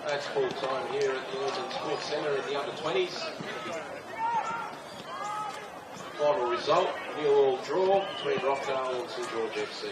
That's full time here at the Ilinden Sports Centre in the under-20s. Final result, a 0-0 draw between Rockdale and St George FC.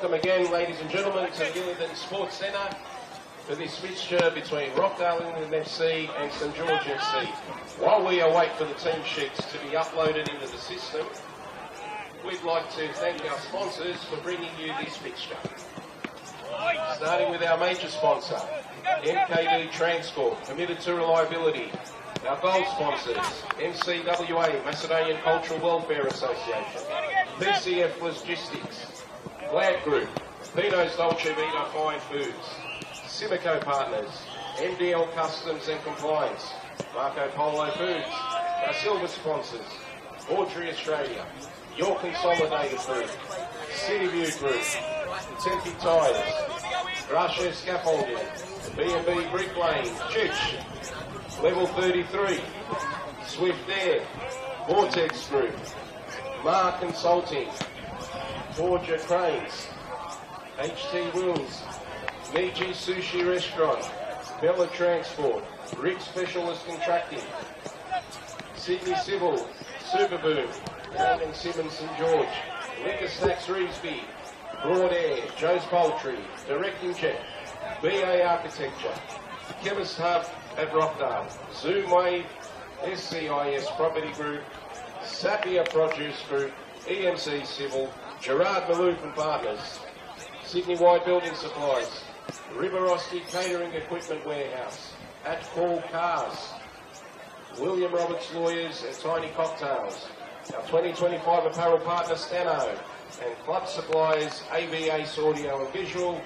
Welcome again, ladies and gentlemen, to the Ilinden Sports Centre for this fixture between Rockdale Ilinden FC and St George FC. While we await for the team sheets to be uploaded into the system, we'd like to thank our sponsors for bringing you this fixture. Starting with our major sponsor, MKD Transport, committed to reliability. Our gold sponsors, MCWA, Macedonian Cultural Welfare Association, PCF Logistics, Glad Group, Pino's Dolce Vita Fine Foods, Simico Partners, MDL Customs and Compliance, Marco Polo Foods, our silver sponsors, Audrey Australia, Your Consolidated Group, Cityview Group, Tempe Tyres, Russia Scaffolding, B&B Brick Lane, Chich, Level 33, Swift Air, Vortex Group, Mar Consulting, Forger Cranes, HT Wills, Miji Sushi Restaurant, Bella Transport, Rick Specialist Contracting, Sydney Civil, Superboom, Raymond Simmons St George, Liquor Snacks Reevesby, Broad Air, Joe's Poultry, Direct Inkjet, BA Architecture, Chemist Hub at Rockdale, Zoom Wave, SCIS Property Group, Sapia Produce Group, EMC Civil, Gerard Malouf and Partners, Sydney Wide Building Supplies, Riverosti Catering Equipment Warehouse, At Call Cars, William Roberts Lawyers and Tiny Cocktails, our 2025 apparel partner Stano, and Club Supplies, ABAce Audio and Visual,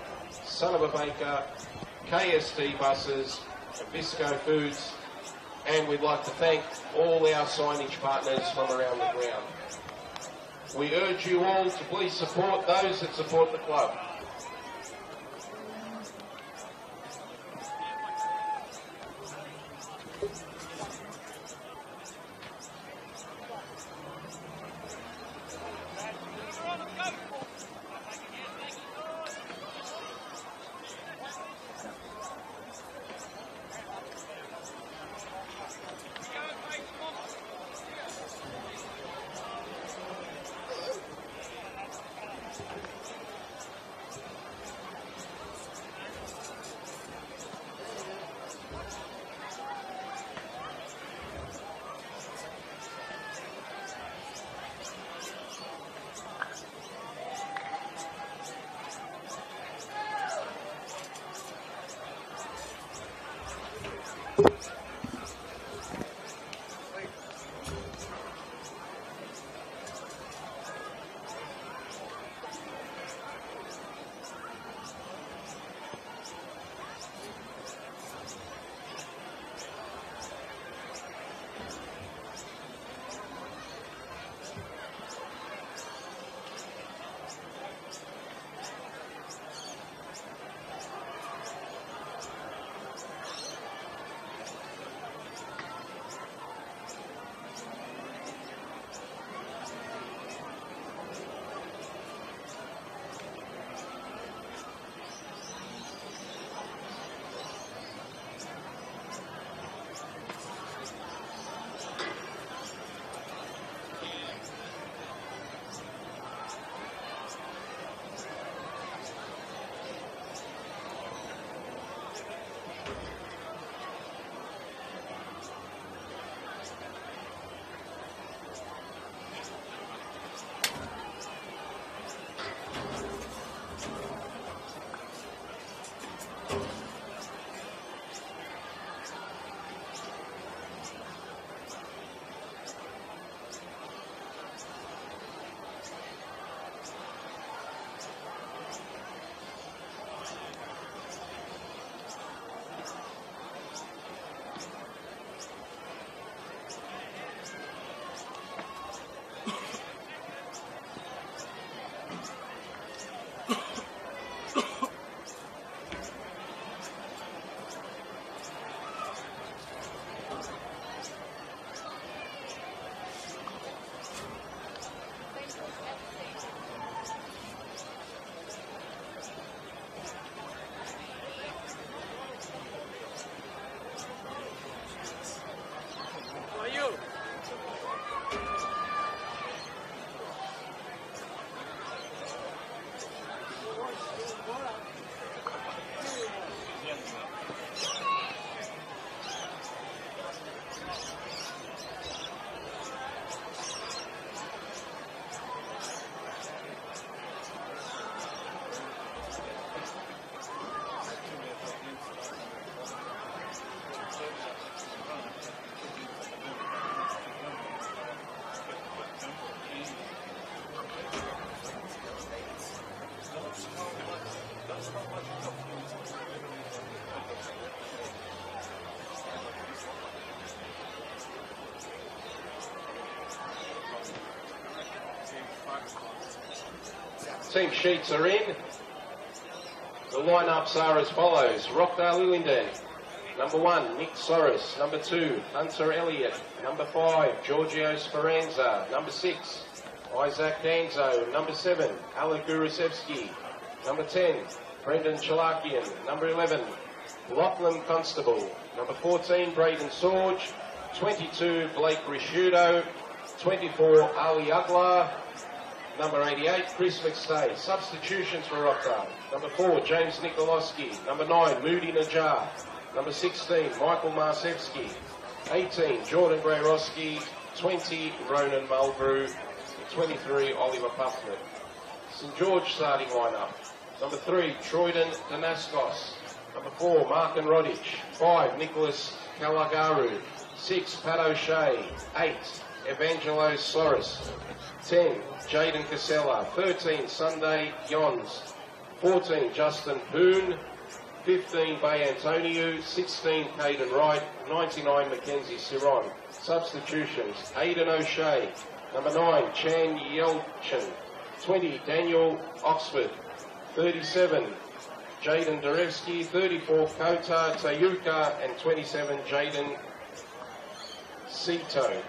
Son of a Baker, KST Buses, and Visco Foods, and we'd like to thank all our signage partners from around the ground. We urge you all to please support those that support the club. team sheets are in. The lineups are as follows. Rockdale Ilinden. Number 1, Nick Soros. Number 2, Hunter Elliott. Number 5, Giorgio Speranza. Number 6, Isaac Danzo. Number 7, Alec Gurusevsky. Number 10, Brendan Chalakian. Number 11, Lachlan Constable. Number 14, Braden Sorge. 22, Blake Risciuto. 24, Ali Ugla. Number 88, Chris McStay. Substitutions for Rockdale. Number 4, James Nikolowski. Number 9, Moody Najjar. Number 16, Michael Marsevsky. 18, Jordan Grayroski. 20, Ronan Mulgrew. 23, Oliver Puffman. St George starting lineup. Number 3, Troyden Danaskos. Number 4, Mark and Rodic. 5, Nicholas Kalagaru. 6, Pat O'Shea. 8, Evangelos Soros. 10, Jaden Casella. 13, Sunday Yons. 14, Justin Poon. 15, Bay Antonio. 16, Caden Wright. 99, Mackenzie Siron. Substitutions, Aidan O'Shea. Number 9, Chan Yelchin. 20, Daniel Oxford. 37, Jaden Derevsky. 34, Kota Tayuka. And 27, Jaden Sito.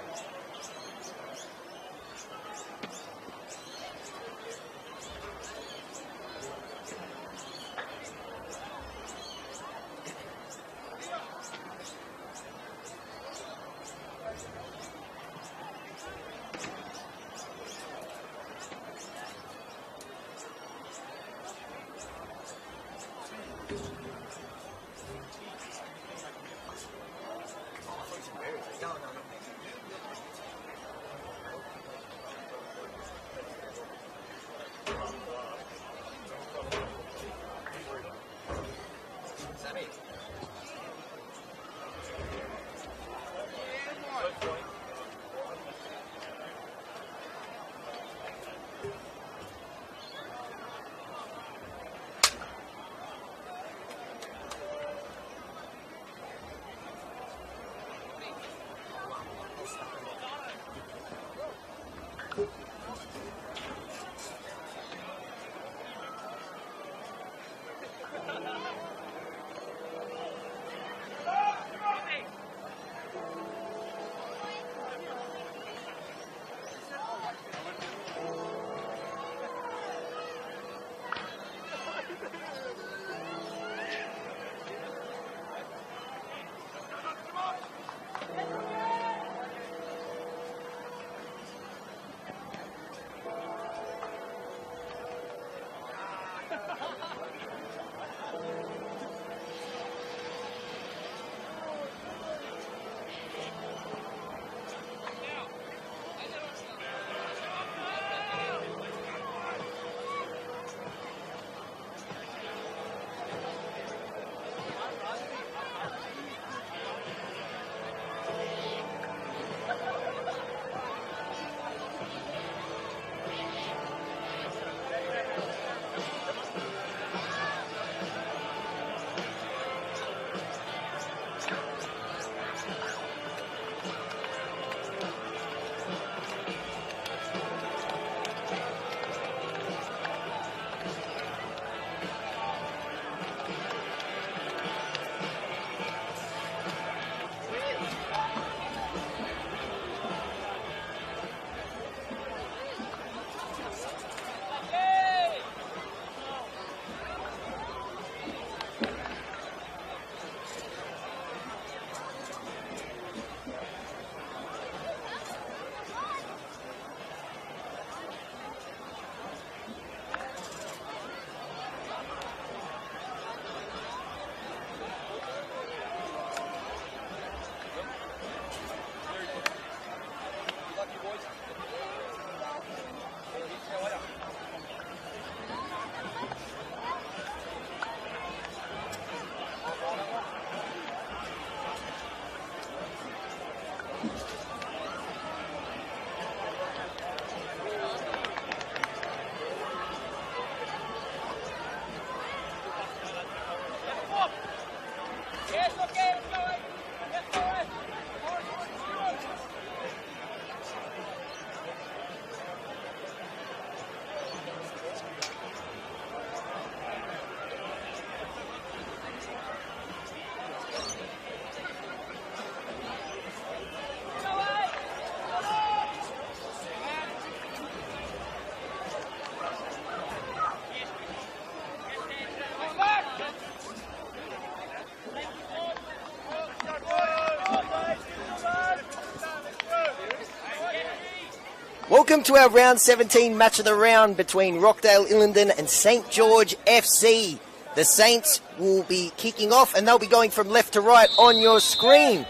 Welcome to our round 17 match of the round between Rockdale Ilinden and St George FC. The Saints will be kicking off and they'll be going from left to right on your screen.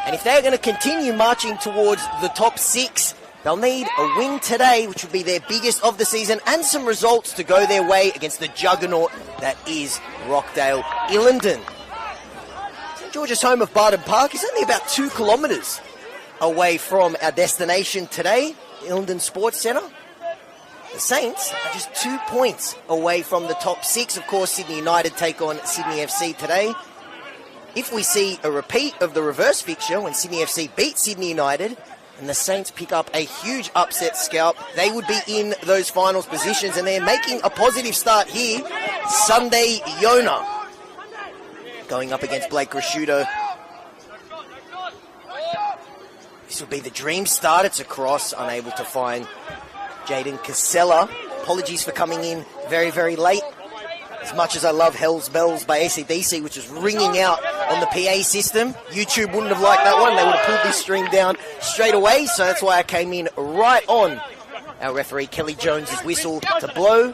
And if they're going to continue marching towards the top 6, they'll need a win today, which will be their biggest of the season, and some results to go their way against the juggernaut that is Rockdale Ilinden. St George's home of Barton Park is only about 2 kilometres away from our destination today, Ilinden Sports Centre. The Saints are just 2 points away from the top 6. Of course, Sydney United take on Sydney FC today. If we see a repeat of the reverse fixture when Sydney FC beat Sydney United and the Saints pick up a huge upset scalp, they would be in those finals positions, and they're making a positive start here. Sunday Yona going up against Blake Rashudo. This will be the dream start. It's a cross, unable to find Jaden Casella. Apologies for coming in very, very late. As much as I love Hell's Bells by AC/DC, which is ringing out on the PA system, YouTube wouldn't have liked that one. They would have pulled this string down straight away, so that's why I came in right on our referee Kelly Jones's whistle to blow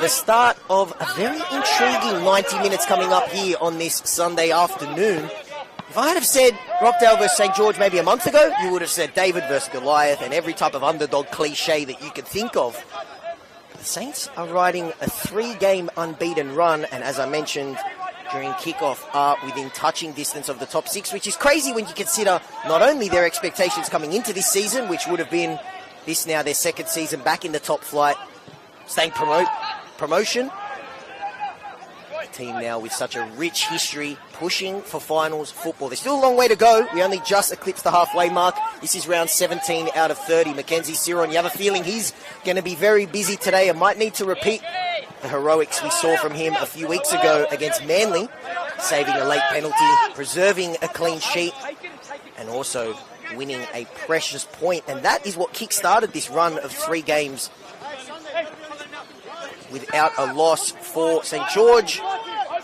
the start of a very intriguing 90 minutes coming up here on this Sunday afternoon. If I had have said Rockdale versus St George maybe a month ago, you would have said David versus Goliath and every type of underdog cliche that you could think of. The Saints are riding a 3-game unbeaten run, and as I mentioned during kickoff, are within touching distance of the top 6, which is crazy when you consider not only their expectations coming into this season, which would have been this now their 2nd season back in the top flight, staying promotion. Team now with such a rich history pushing for finals football. There's still a long way to go. We only just eclipsed the halfway mark. This is round 17 out of 30. Mackenzie Siron, you have a feeling he's going to be very busy today and might need to repeat the heroics we saw from him a few weeks ago against Manly, saving a late penalty, preserving a clean sheet, and also winning a precious point. And that is what kick-started this run of 3 games without a loss for St George.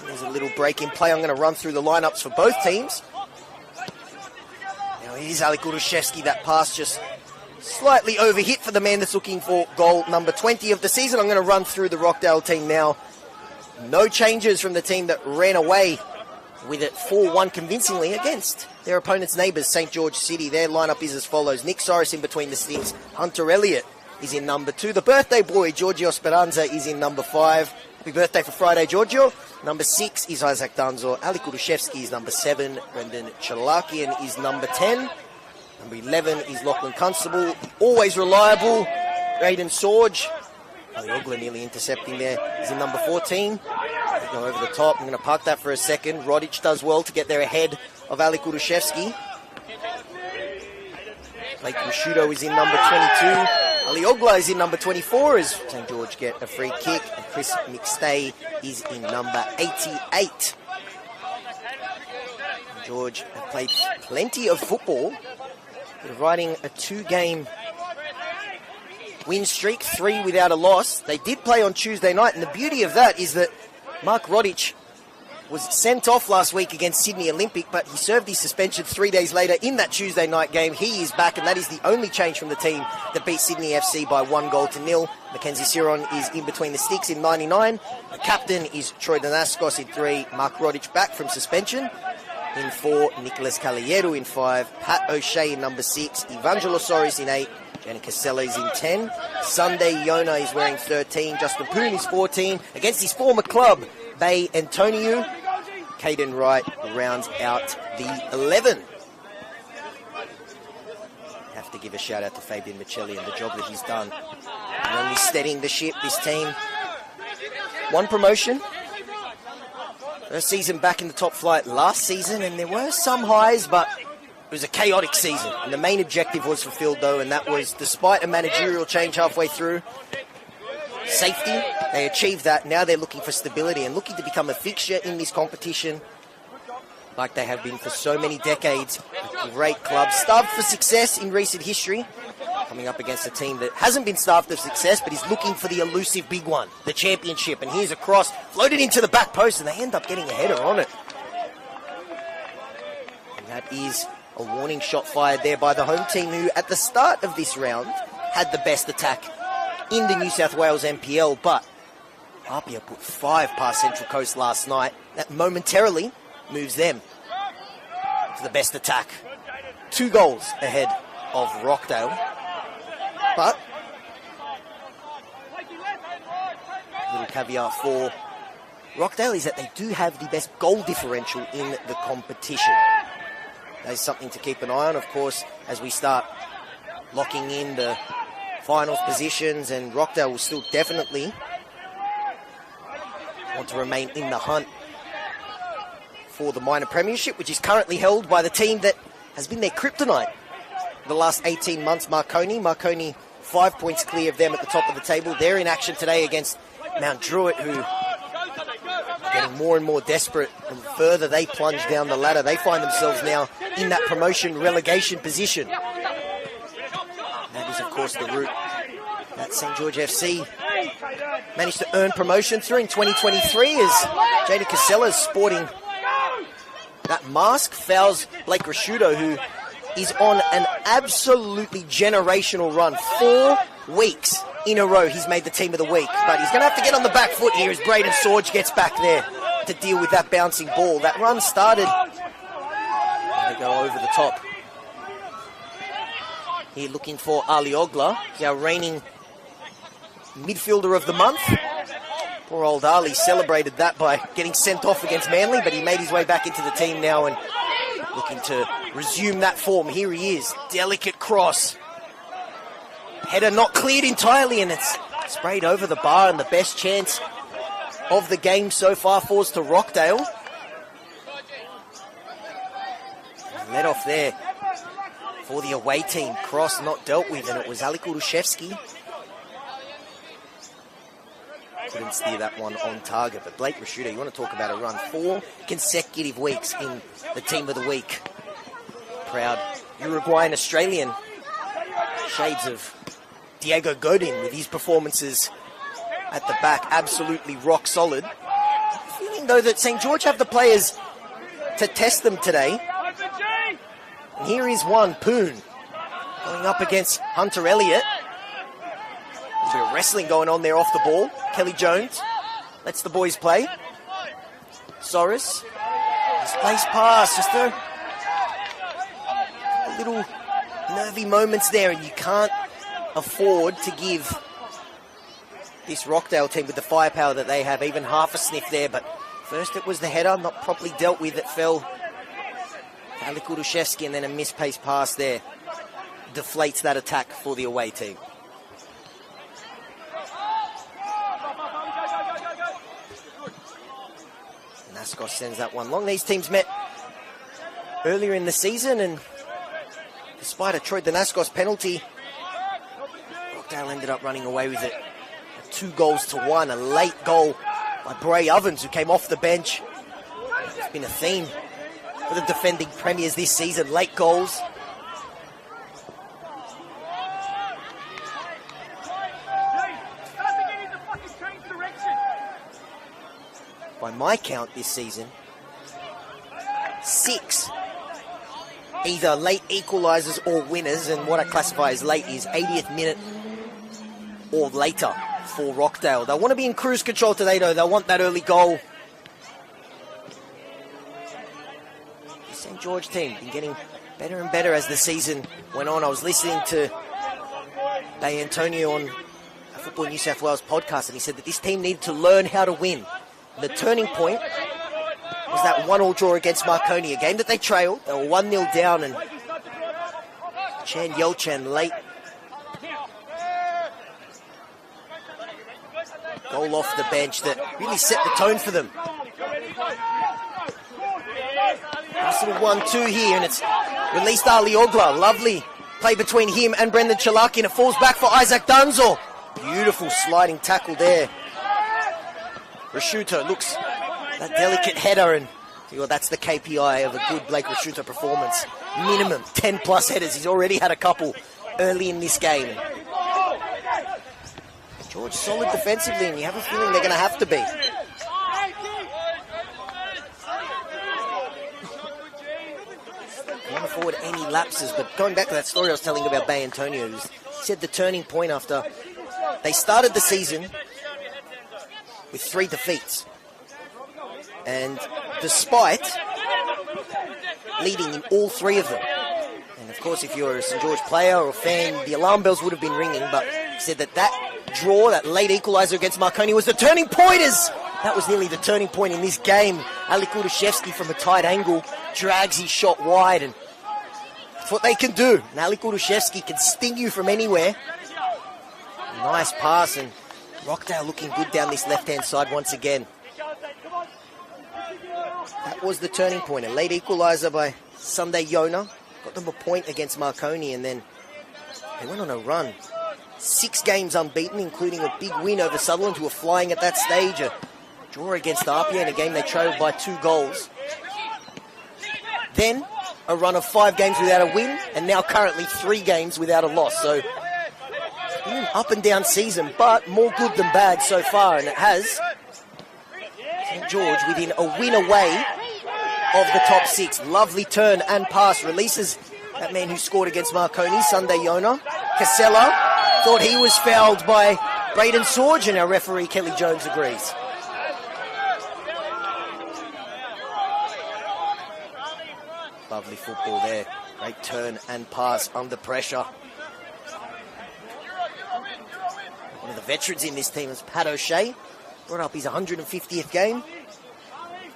There's a little break in play. I'm going to run through the lineups for both teams. Now it is Ali Kurushevsky. That pass just slightly overhit for the man that's looking for goal number 20 of the season. I'm going to run through the Rockdale team now. No changes from the team that ran away with it 4-1 convincingly against their opponent's neighbours, St George City. Their lineup is as follows. Nick Soros in between the sticks. Hunter Elliott is in number 2. The birthday boy, Giorgio Speranza, is in number 5. Happy birthday for Friday, Giorgio. Number 6 is Isaac Danzo. Ali Kurushevsky is number 7. Brendan Chalakian is number 10. Number 11 is Lachlan Constable. Always reliable, Raiden Sorge. Aliogla nearly intercepting there. Is in number 14. Go over the top. I'm going to park that for a second. Rodic does well to get there ahead of Ali Kurushevsky. Blake Rashudo is in number 22. Aliogla is in number 24 as St George get a free kick. And Chris McStay is in number 88. St George have played plenty of football. They're riding a 2-game win streak, 3 without a loss. They did play on Tuesday night, and the beauty of that is that Mark Rodic was sent off last week against Sydney Olympic, but he served his suspension 3 days later in that Tuesday night game. He is back, and that is the only change from the team that beat Sydney FC by 1-0. Mackenzie Siron is in between the sticks in 99. The captain is Troy Danaskos in 3. Mark Rodic back from suspension in 4. Nicholas Caliero in 5. Pat O'Shea in number 6. Evangelosaurus in 8. Janet Casella is in 10. Sunday Yona is wearing 13. Justin Poon is 14. Against his former club, Bay Antonio. Caden Wright rounds out the 11. Have to give a shout out to Fabian Michelli and the job that he's done. And only steadying the ship, this team. 1 promotion. First season back in the top flight last season, and there were some highs, but it was a chaotic season. And the main objective was fulfilled, though, and that was, despite a managerial change halfway through, safety. They achieved that. Now they're looking for stability and looking to become a fixture in this competition like they have been for so many decades. A great club, starved for success in recent history, coming up against a team that hasn't been starved of success but is looking for the elusive big one, the championship. And here's a cross, floated into the back post, and they end up getting a header on it. And that is A warning shot fired there by the home team, who at the start of this round had the best attack in the New South Wales NPL, but Apia put 5 past Central Coast last night. That momentarily moves them to the best attack. 2 goals ahead of Rockdale. But little caveat for Rockdale is that they do have the best goal differential in the competition. That is something to keep an eye on, of course, as we start locking in the finals positions, and Rockdale will still definitely want to remain in the hunt for the minor premiership, which is currently held by the team that has been their kryptonite the last 18 months, Marconi. Marconi 5 points clear of them at the top of the table. They're in action today against Mount Druitt, who are getting more and more desperate. The further they plunge down the ladder, they find themselves now in that promotion relegation position. That is, of course, the route that St. George FC managed to earn promotion through in 2023, as Jaden Casella is sporting that mask. Fouls Blake Rasciuto, who is on an absolutely generational run. 4 weeks in a row he's made the team of the week, but he's going to have to get on the back foot here as Braden Sorge gets back there to deal with that bouncing ball. That run started. They go over the top. Here looking for Ali Ogla, our reigning midfielder of the month. Poor old Ali celebrated that by getting sent off against Manly, but he made his way back into the team now and looking to resume that form. Here he is. Delicate cross. Header not cleared entirely, and it's sprayed over the bar, and the best chance of the game so far falls to Rockdale. Let off there for the away team. Cross not dealt with, and it was Ali Kurushevsky. Couldn't steer that one on target, but Blake Rasciuto, you want to talk about a run. 4 consecutive weeks in the team of the week. Proud Uruguayan Australian. Shades of Diego Godin with his performances at the back, absolutely rock solid. Feeling though that St. George have the players to test them today. And here is one, Poon, going up against Hunter Elliott. There's a bit of wrestling going on there off the ball. Kelly Jones lets the boys play. Soros, misplaced pass, just a little nervy moments there, and you can't afford to give this Rockdale team, with the firepower that they have, even half a sniff there. But first it was the header, not properly dealt with. It fell to Ali Kurushevsky, and then a mispaced pass there deflates that attack for the away team. Nascos sends that one long. These teams met earlier in the season, and despite a Troy Nascos penalty, Rockdale ended up running away with it. 2-1, a late goal by Bray Ovens, who came off the bench. It's been a theme for the defending premiers this season, late goals. By my count this season, 6 either late equalisers or winners, and what I classify as late is 80th minute or later for Rockdale. They'll want to be in cruise control today though. They'll want that early goal. The St. George team been getting better and better as the season went on. I was listening to Day Antonio on a Football New South Wales podcast, and he said that this team needed to learn how to win. The turning point was that 1-1 draw against Marconi, a game that they trailed. They were 1-0 down, and Chan Yelchan late goal off the bench that really set the tone for them. Nice little 1-2 here, and it's released Ali Ogla. Lovely play between him and Brendan Chalaki, and it falls back for Isaac Dunzel. Beautiful sliding tackle there. Rasciuto looks that delicate header, and well, that's the KPI of a good Blake Rasciuto performance. Minimum 10 plus headers. He's already had a couple early in this game. George solid defensively, and you have a feeling they're going to have to be. Can't afford any lapses. But going back to that story I was telling about Bay Antonio, he said the turning point after they started the season with 3 defeats. And despite leading in all 3 of them, and of course if you're a St George player or fan, the alarm bells would have been ringing, but he said that draw, that late equaliser against Marconi was the turning point. That was nearly the turning point in this game. Ali Kudushevsky from a tight angle drags his shot wide, and that's what they can do. And Ali Kudushevsky can sting you from anywhere. Nice pass, and Rockdale looking good down this left-hand side once again. That was the turning point. A late equaliser by Sunday Yona. Got them a point against Marconi, and then they went on a run. 6 games unbeaten, including a big win over Sutherland, who were flying at that stage. A draw against Apia in a game they trailed by 2 goals. Then a run of 5 games without a win, and now currently 3 games without a loss. So it's been an up and down season, but more good than bad so far, and it has St George within a win away of the top 6. Lovely turn and pass. Releases that man who scored against Marconi, Sunday Yona. Casella thought he was fouled by Braden Sorge, and our referee Kelly Jones agrees. Lovely football there. Great turn and pass under pressure. One of the veterans in this team is Pat O'Shea. Brought up his 150th game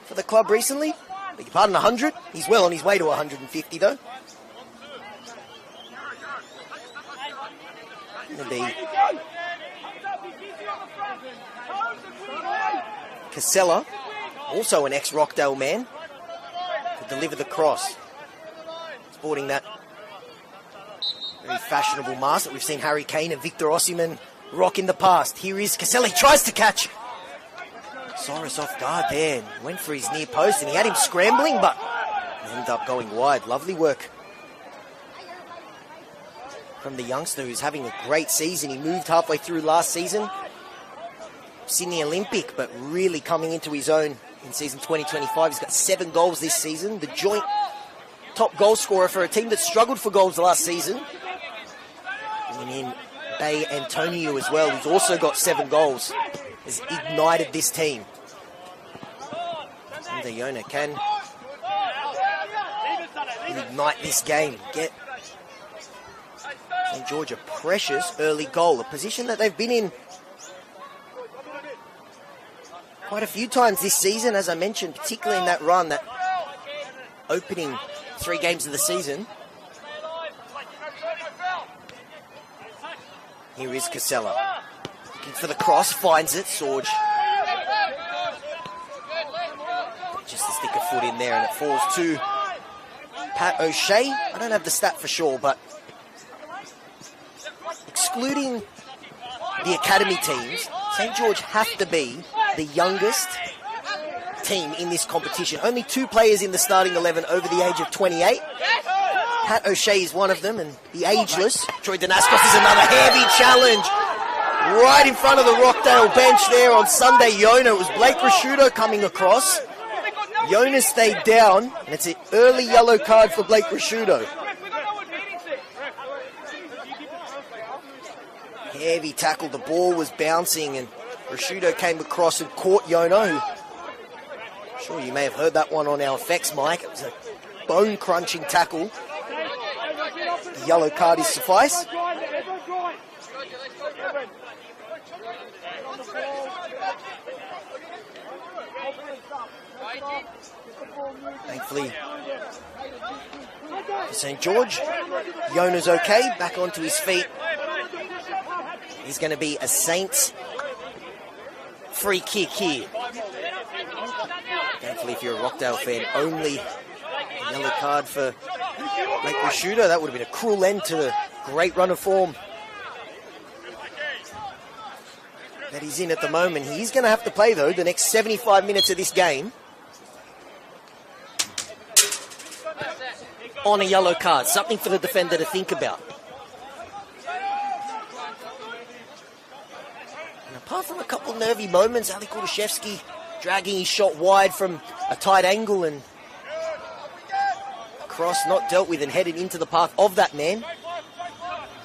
for the club recently. Beg your pardon, 100. He's well on his way to 150 though. Going to be Casella, also an ex-Rockdale man, to deliver the cross. Sporting that very fashionable mask that we've seen Harry Kane and Victor Osimhen rock in the past. Here is Casella. He tries to catch Cyrus off guard there. Went for his near post, and he had him scrambling, but ended up going wide. Lovely work from the youngster, who's having a great season. He moved halfway through last season, Sydney Olympic, but really coming into his own in season 2025. He's got 7 goals this season, the joint top goal scorer for a team that struggled for goals last season. And in Bay Antonio as well, who's also got 7 goals, has ignited this team. And Iona can ignite this game, get St George a precious early goal, a position that they've been in quite a few times this season, as I mentioned, particularly in that run, that opening 3 games of the season. Here is Casella. Looking for the cross, finds it, Sorge. Just to stick a foot in there, and it falls to Pat O'Shea. I don't have the stat for sure, but excluding the academy teams, St George have to be the youngest team in this competition. Only 2 players in the starting 11 over the age of 28. Pat O'Shea is one of them, and the ageless Troy Danaskos is another heavy challenge right in front of the Rockdale bench there on Sunday Yona. It was Blake Rashudo coming across. Yona stayed down, and it's an early yellow card for Blake Rashudo. Heavy tackle, the ball was bouncing, and Rashudo came across and caught Yona, who, I'm sure you may have heard that one on our effects mic. It was a bone-crunching tackle. The yellow card is suffice. Thankfully for St George, Yona's okay, back onto his feet. He's going to be a Saints free kick here. Thankfully, if you're a Rockdale fan, only a yellow card for Blake Rashudo. That would have been a cruel end to the great run of form that he's in at the moment. He's going to have to play, though, the next 75 minutes of this game on a yellow card. Something for the defender to think about. And apart from a couple nervy moments, Ali Kudushevsky dragging his shot wide from a tight angle and cross not dealt with and headed into the path of that man.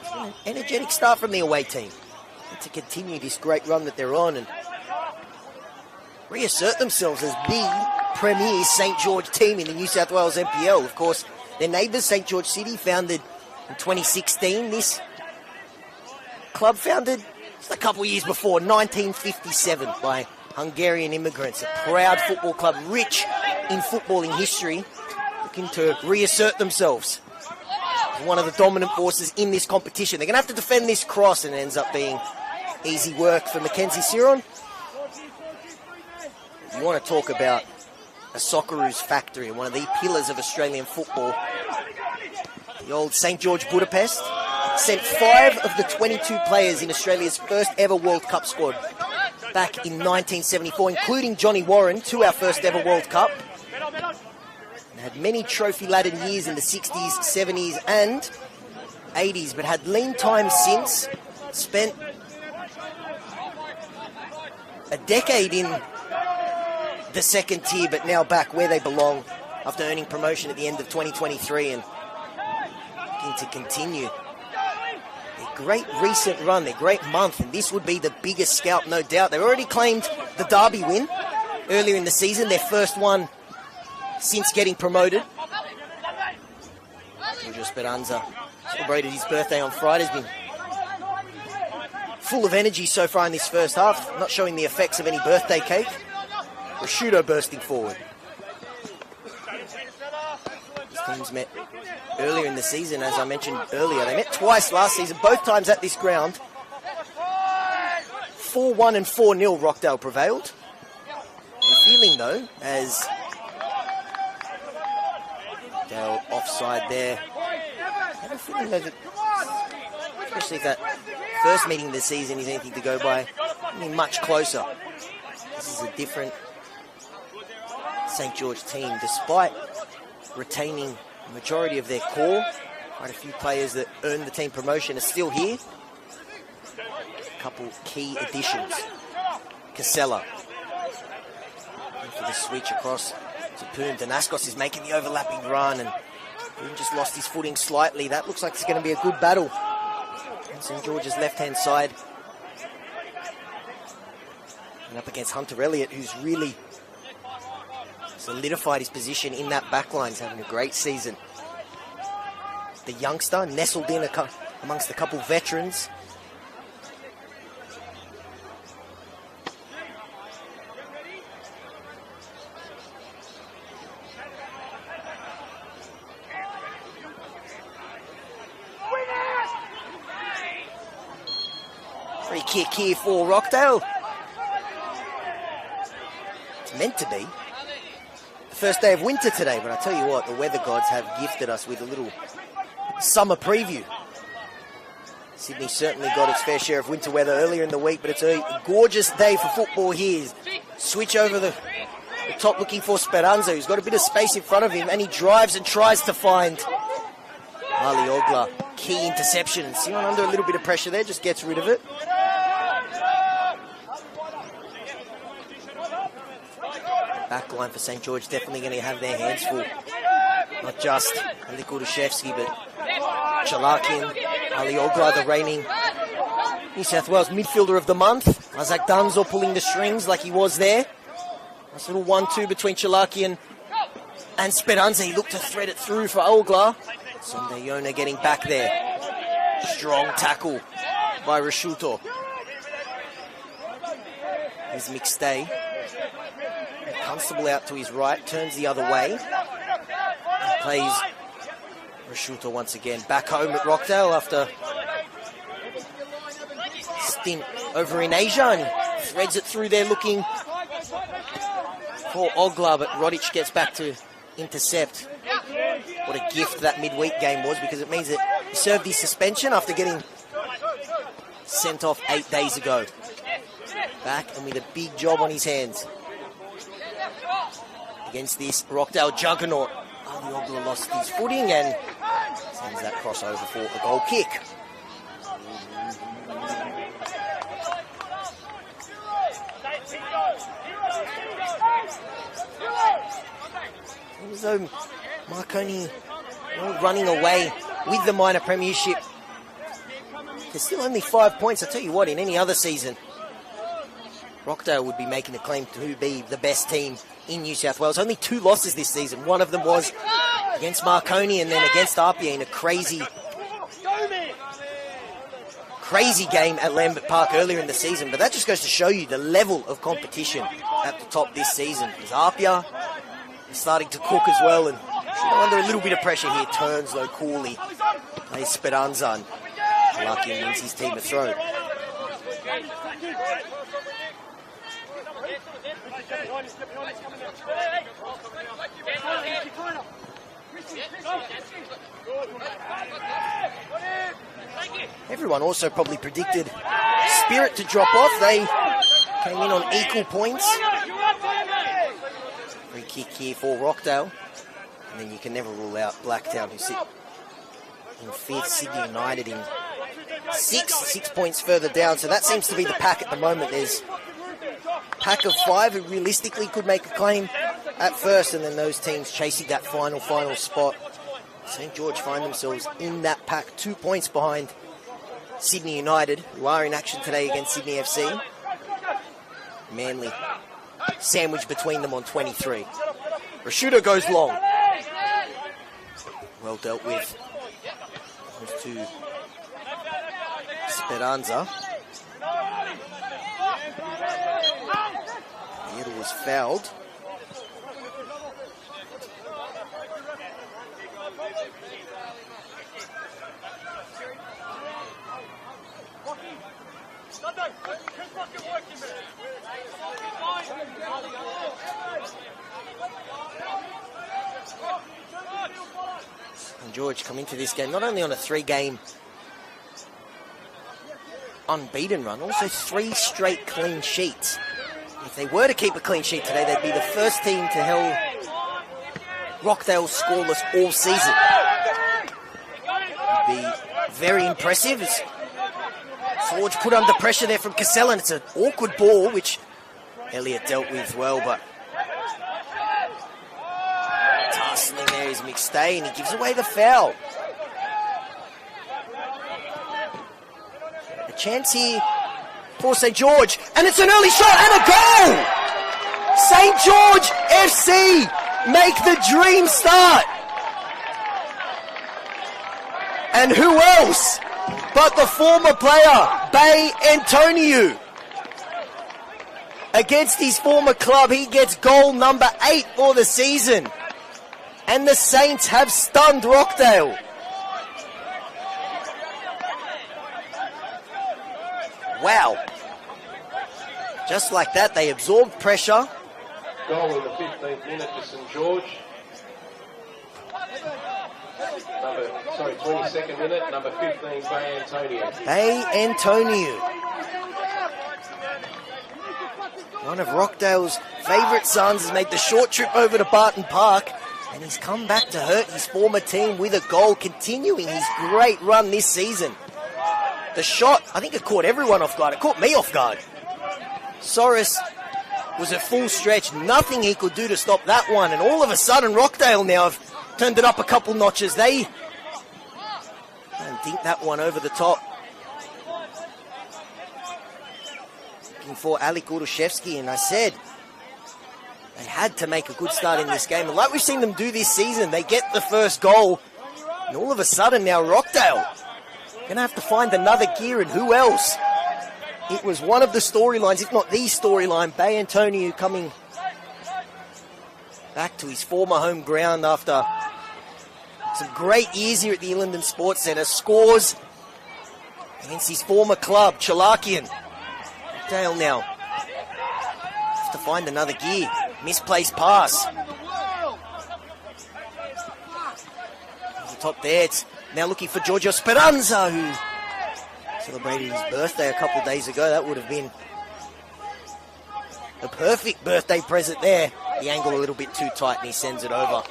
It's been an energetic start from the away team. And to continue this great run that they're on and reassert themselves as the premier St. George team in the New South Wales NPL. Of course, their neighbours, St. George City, founded in 2016. This club founded just a couple of years before, 1957, by Hungarian immigrants. A proud football club, rich in footballing history, looking to reassert themselves as one of the dominant forces in this competition. They're going to have to defend this cross, and it ends up being easy work for Mackenzie Siron. You want to talk about a Socceroos factory, one of the pillars of Australian football. The old St. George Budapest sent 5 of the 22 players in Australia's first ever World Cup squad back in 1974, including Johnny Warren, to our first ever World Cup. And had many trophy-laden years in the 60s, 70s and 80s, but had lean time since. Spent a decade in the second tier, but now back where they belong after earning promotion at the end of 2023 and looking to continue their great recent run, their great month, and this would be the biggest scalp, no doubt. They've already claimed the Derby win earlier in the season, their first one since getting promoted. Giorgio Speranza celebrated his birthday on Friday. Has been full of energy so far in this first half, not showing the effects of any birthday cake. Prosciutto bursting forward. These teams met earlier in the season, as I mentioned earlier. They met twice last season, both times at this ground. 4-1 and 4-0 Rockdale prevailed. The feeling, though, as Dale offside there. I have a feeling, though, that especially if that first meeting of the season is anything to go by, I mean, much closer. This is a different St. George team, despite retaining the majority of their core. Quite a few players that earned the team promotion are still here. A couple key additions. Casella. And for the switch across to Poon. Danaskos is making the overlapping run, and Poon just lost his footing slightly. That looks like it's going to be a good battle on St. George's left-hand side. And up against Hunter Elliott, who's really solidified his position in that back line. He's having a great season. The youngster nestled in amongst a couple veterans. Free kick here for Rockdale. It's meant to be the first day of winter today, but I tell you what, the weather gods have gifted us with a little summer preview. Sydney certainly got its fair share of winter weather earlier in the week, but it's a gorgeous day for football here. Switch over the top looking for Speranza, who's got a bit of space in front of him, and he drives and tries to find Ali Ogla. Key interception. Sion under a little bit of pressure there, just gets rid of it. Backline for St. George definitely going to have their hands full. Not just Ali Kudushevsky, but Chalakin, Ali Ogla, the reigning New South Wales midfielder of the month. Isaac Danzo pulling the strings like he was there. Nice little 1-2 between Chalakin and Speranza. He looked to thread it through for Ogla. Sunday Yona getting back there. Strong tackle by Rashuto. Here's McStay. Constable out to his right, turns the other way. Plays Rashuto once again. Back home at Rockdale after stint over in Asia, and threads it through there looking for Ogla, but Rodic gets back to intercept. What a gift that midweek game was, because it means that he served his suspension after getting sent off 8 days ago. Back and with a big job on his hands against this Rockdale juggernaut. Ali Ogla lost his footing and sends that crossover for a goal kick. It was Marconi running away with the minor premiership. There's still only 5 points. I tell you what, in any other season, Rockdale would be making a claim to be the best team in New South Wales. Only 2 losses this season. One of them was against Marconi and then against Apia in a crazy game at Lambert Park earlier in the season. But that just goes to show you the level of competition at the top this season. Because Apia is starting to cook as well, and under a little bit of pressure here. Turns though coolly. Plays Speranza, and lucky wins his team a throw. Everyone also probably predicted Spirit to drop off. They came in on equal points. Free kick here for Rockdale. And then you can never rule out Blacktown, who sit in 5th, Sydney United in 6 points further down. So that seems to be the pack at the moment. There's a pack of 5 who realistically could make a claim at first, and then those teams chasing that final spot. St. George find themselves in that pack, 2 points behind Sydney United, who are in action today against Sydney FC. Manly sandwiched between them on 23. Rashuda goes long. Well dealt with. Goes to Speranza. The header was fouled. And George come into this game not only on a 3-game unbeaten run, also 3 straight clean sheets. If they were to keep a clean sheet today, they'd be the first team to held Rockdale scoreless all season. It'd be very impressive. George put under pressure there from Casella, and it's an awkward ball, which Elliott dealt with well, but tussling there is McStay, and he gives away the foul. A chance here for St. George, and it's an early shot and a goal! St. George FC make the dream start. And who else but the former player, Bay Antonio? Against his former club, he gets goal number 8 for the season. And the Saints have stunned Rockdale. Wow. Just like that, they absorbed pressure. Goal in the 15th minute to St. George. 22nd minute, number 15, Bay Antonio. Bay Antonio. One of Rockdale's favourite sons has made the short trip over to Barton Park, and he's come back to hurt his former team with a goal, continuing his great run this season. The shot, I think it caught everyone off guard. It caught me off guard. Soros was at full stretch. Nothing he could do to stop that one. And all of a sudden, Rockdale now have turned it up a couple notches. They dink that one over the top. Looking for Alec Urushevsky, and I said they had to make a good start in this game. And like we've seen them do this season, they get the first goal. And all of a sudden now, Rockdale going to have to find another gear, and who else? It was one of the storylines, if not the storyline, Bay Antonio coming back to his former home ground after some great years here at the Ilinden Sports Centre. Scores against his former club, Chalakian. Dale now have to find another gear. Misplaced pass. Over the top there, it's now looking for Giorgio Speranza, who celebrated his birthday a couple of days ago. That would have been the perfect birthday present there. The angle a little bit too tight, and he sends it over.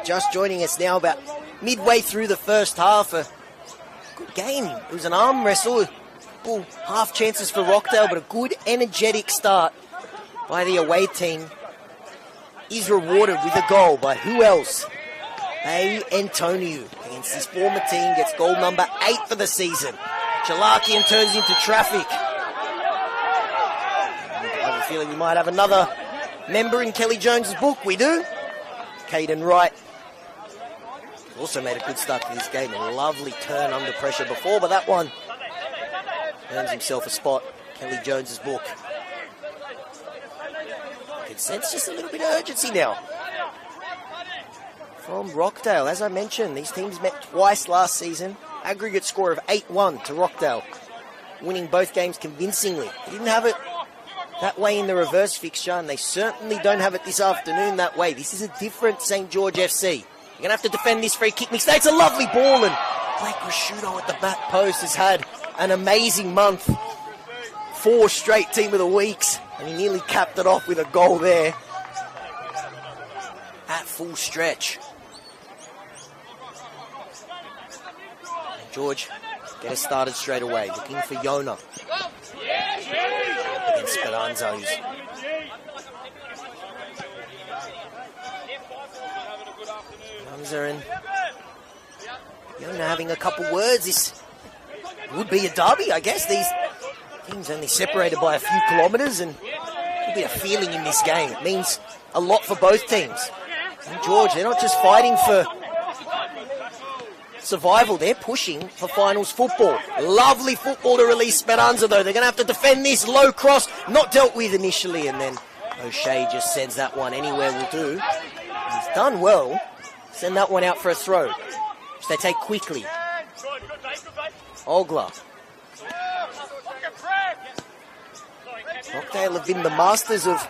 Just joining us now, about midway through the first half. A good game. It was an arm wrestle. couple half chances for Rockdale, but a good, energetic start by the away team is rewarded with a goal by who else? Antonio against his former team, gets goal number 8 for the season. Chalakian turns into traffic. I have a feeling we might have another member in Kelly Jones's book. We do. Caden Wright also made a good start to this game. A lovely turn under pressure before, but that one earns himself a spot. Kelly Jones's book. I can sense just a little bit of urgency now from Rockdale. As I mentioned, these teams met twice last season. Aggregate score of 8-1 to Rockdale, winning both games convincingly. They didn't have it that way in the reverse fixture, and they certainly don't have it this afternoon that way. This is a different St. George FC. You're going to have to defend this free kick. Mistakes a lovely ball, and Blake Rashuto at the back post has had an amazing month. 4 straight Team of the Weeks, and he nearly capped it off with a goal there at full stretch. George get us started straight away, looking for Yona against Speranza, who's Speranza and Yona having a couple words. This would be a derby, I guess. These teams only separated by a few kilometres, and there'll be a feeling in this game. It means a lot for both teams. And George, they're not just fighting for survival, they're pushing for finals football. Lovely football to release Speranza, though. They're going to have to defend this low cross, not dealt with initially, and then O'Shea just sends that one anywhere will do. He's done well. Send that one out for a throw, which they take quickly. Ogler. Rockdale have been the masters of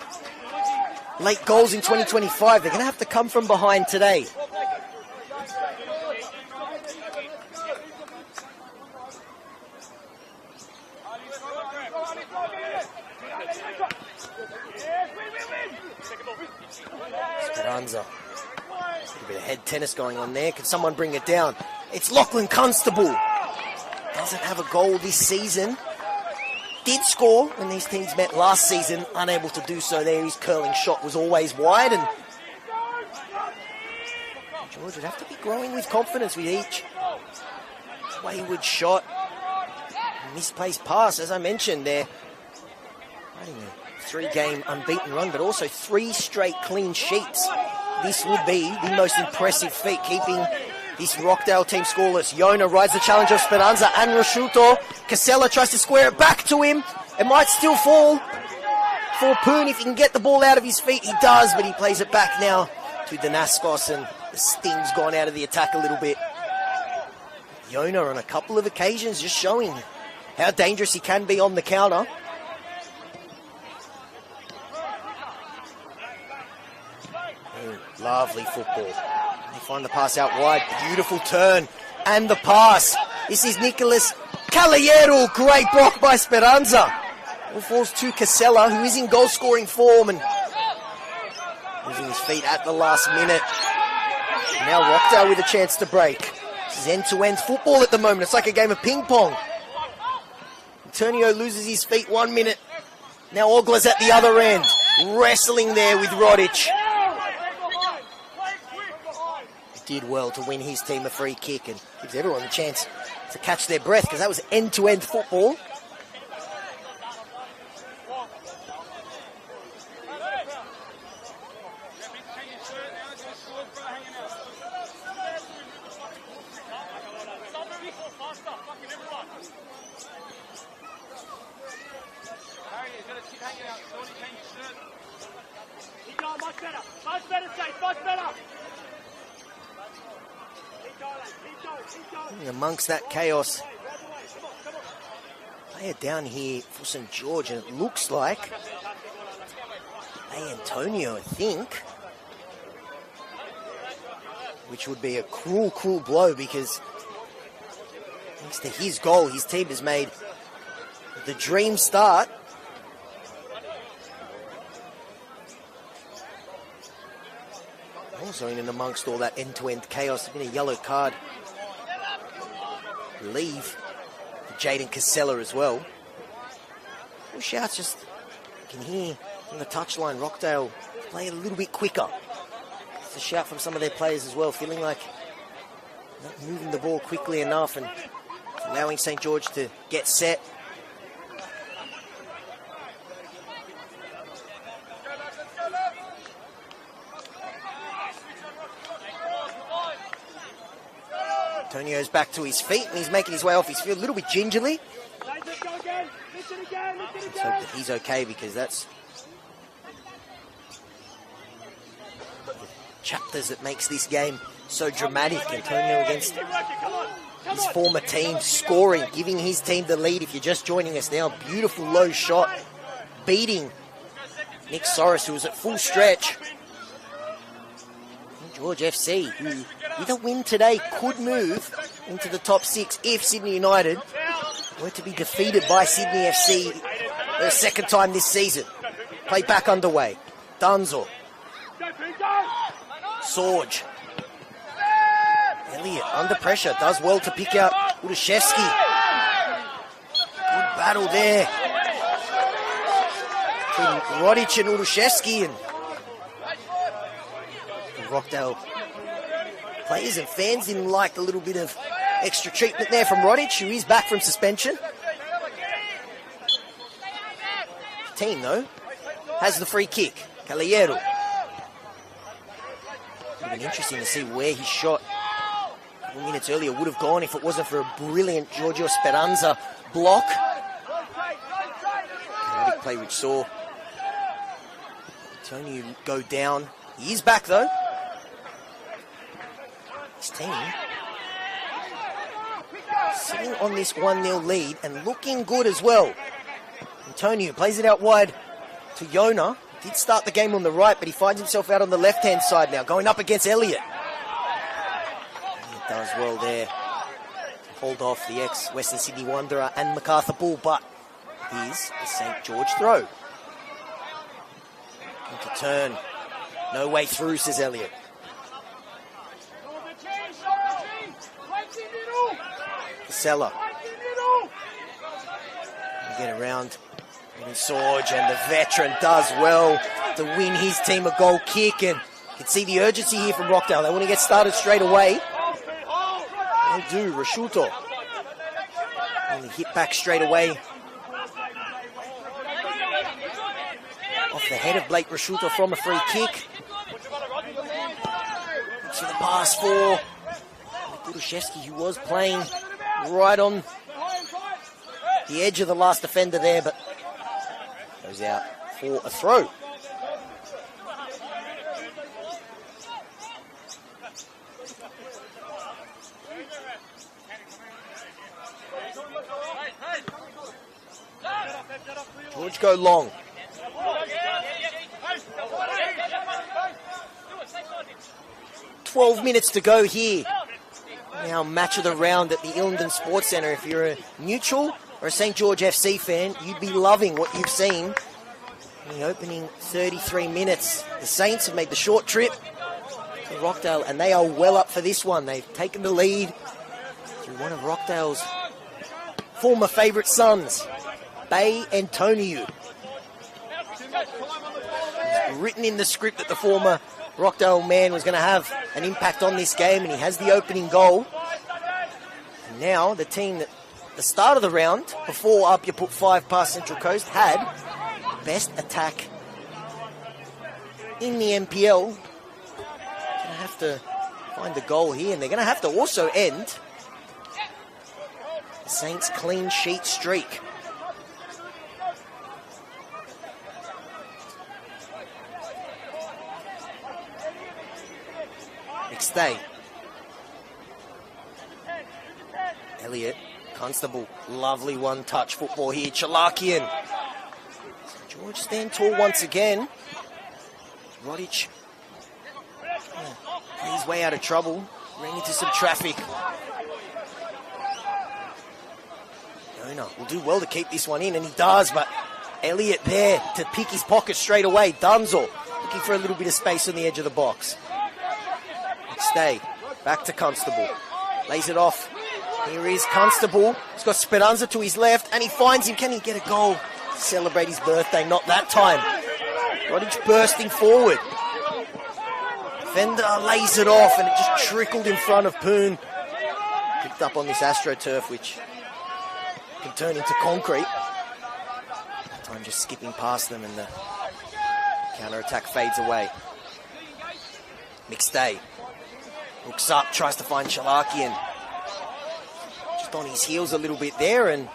late goals in 2025. They're going to have to come from behind today. Speranza. A bit of head tennis going on there. Can someone bring it down? It's Lachlan Constable. Doesn't have a goal this season. Did score when these teams met last season. Unable to do so there. His curling shot was always wide, and George would have to be growing with confidence with each wayward shot. Misplaced pass, as I mentioned, they're riding a 3-game unbeaten run, but also 3 straight clean sheets. This would be the most impressive feat, keeping this Rockdale team scoreless. Yona rides the challenge of Speranza and Rashuto. Casella tries to square it back to him. It might still fall for Poon if he can get the ball out of his feet. He does, but he plays it back now to Danaskos, and the sting's gone out of the attack a little bit. Yona on a couple of occasions just showing how dangerous he can be on the counter. Lovely football. They find the pass out wide. Beautiful turn. And the pass. This is Nicholas Caballero. Great block by Speranza. All falls to Casella, who is in goal-scoring form and losing his feet at the last minute. Now Rockdale with a chance to break. This is end-to-end football at the moment. It's like a game of ping-pong. Antonio loses his feet 1 minute. Now Ogler's at the other end. Wrestling there with Rodic. Did well to win his team a free kick and gives everyone a chance to catch their breath, because that was end-to-end football. Amongst that chaos, player down here for St. George, and it looks like Antonio, I think, which would be a cruel, cruel blow, because thanks to his goal, his team has made the dream start. Also in and amongst all that end-to-end chaos, there's been a yellow card. I believe the Jaden Casella as well. Well, shouts just, you can hear from the touchline, Rockdale play a little bit quicker. It's a shout from some of their players as well, feeling like not moving the ball quickly enough and allowing St. George to get set. Antonio's back to his feet and he's making his way off his field a little bit gingerly. Let's hope that he's okay, because that's the chapters that makes this game so dramatic. Antonio against his former team, scoring, giving his team the lead. If you're just joining us now, beautiful low shot, beating Nick Soros, who was at full stretch. George FC, who with a win today could move into the top 6 if Sydney United were to be defeated by Sydney FC for the second time this season. Play back underway. Dunzel. Sorge. Elliott under pressure, does well to pick out Udashevsky. Good battle there between Rodic and Udashevsky, and Rockdale players and fans didn't like the little bit of extra treatment there from Rodic, who is back from suspension. The team, though, has the free kick. Caballero. It would have been interesting to see where he shot a couple minutes earlier would have gone if it wasn't for a brilliant Giorgio Speranza block. Chaotic play which saw Antonio go down. He is back, though. His team sitting on this 1-0 lead and looking good as well. Antonio plays it out wide to Yona. Did start the game on the right, but he finds himself out on the left-hand side now, going up against Elliott. Elliott does well there to hold off the ex-Western Sydney Wanderer and MacArthur Bull, but here's the St. George throw. Into turn. No way through, says Elliott. Casella. Get around Sorge, and the veteran does well to win his team a goal kick, and you can see the urgency here from Rockdale. They want to get started straight away. They do. Rashuto only hit back straight away off the head of Blake Rashuto from a free kick. So the pass for Udashevsky, who was playing right on the edge of the last defender there, but goes out for a throw. George go long. 12 minutes to go here. Now match of the round at the Ilinden Sports Centre. If you're a neutral or a St. George FC fan, you'd be loving what you've seen in the opening 33 minutes. The Saints have made the short trip to Rockdale, and they are well up for this one. They've taken the lead through one of Rockdale's former favourite sons, Bay Antonio. It's written in the script that the former Rockdale man was going to have an impact on this game, and he has the opening goal. And now the team that at the start of the round, before Apia put 5 past Central Coast, had best attack in the NPL. Going to have to find the goal here, and they're going to have to also end the Saints' clean sheet streak. Next day, Elliott, Constable, lovely one-touch football here. Chalakian. George stand tall once again. Rodic, his way out of trouble, ran into some traffic. Yona will do well to keep this one in, and he does, but Elliott there to pick his pocket straight away. Dunzel looking for a little bit of space on the edge of the box. Stay back to Constable, lays it off Here is Constable. He's got Speranza to his left, and he finds him. Can he get a goal? Celebrate his birthday. Not that time. Rodic bursting forward. Defender lays it off, and it just trickled in front of Poon. Picked up on this AstroTurf, which can turn into concrete. Time just skipping past them, and the counter-attack fades away. McStay looks up, tries to find Shalakian. Just on his heels a little bit there, and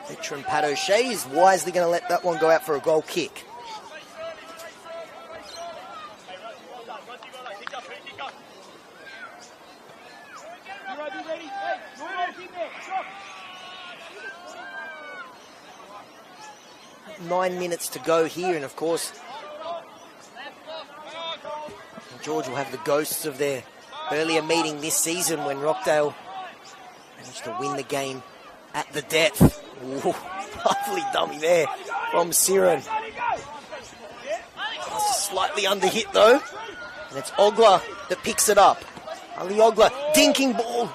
veteran Pat O'Shea is wisely going to let that one go out for a goal kick. Nine minutes to go here, and of course George will have the ghosts of their earlier meeting this season when Rockdale managed to win the game at the death. Ooh, lovely dummy there from Siren. Slightly under hit though, and it's Ogla that picks it up. Ali Ogla, dinking ball.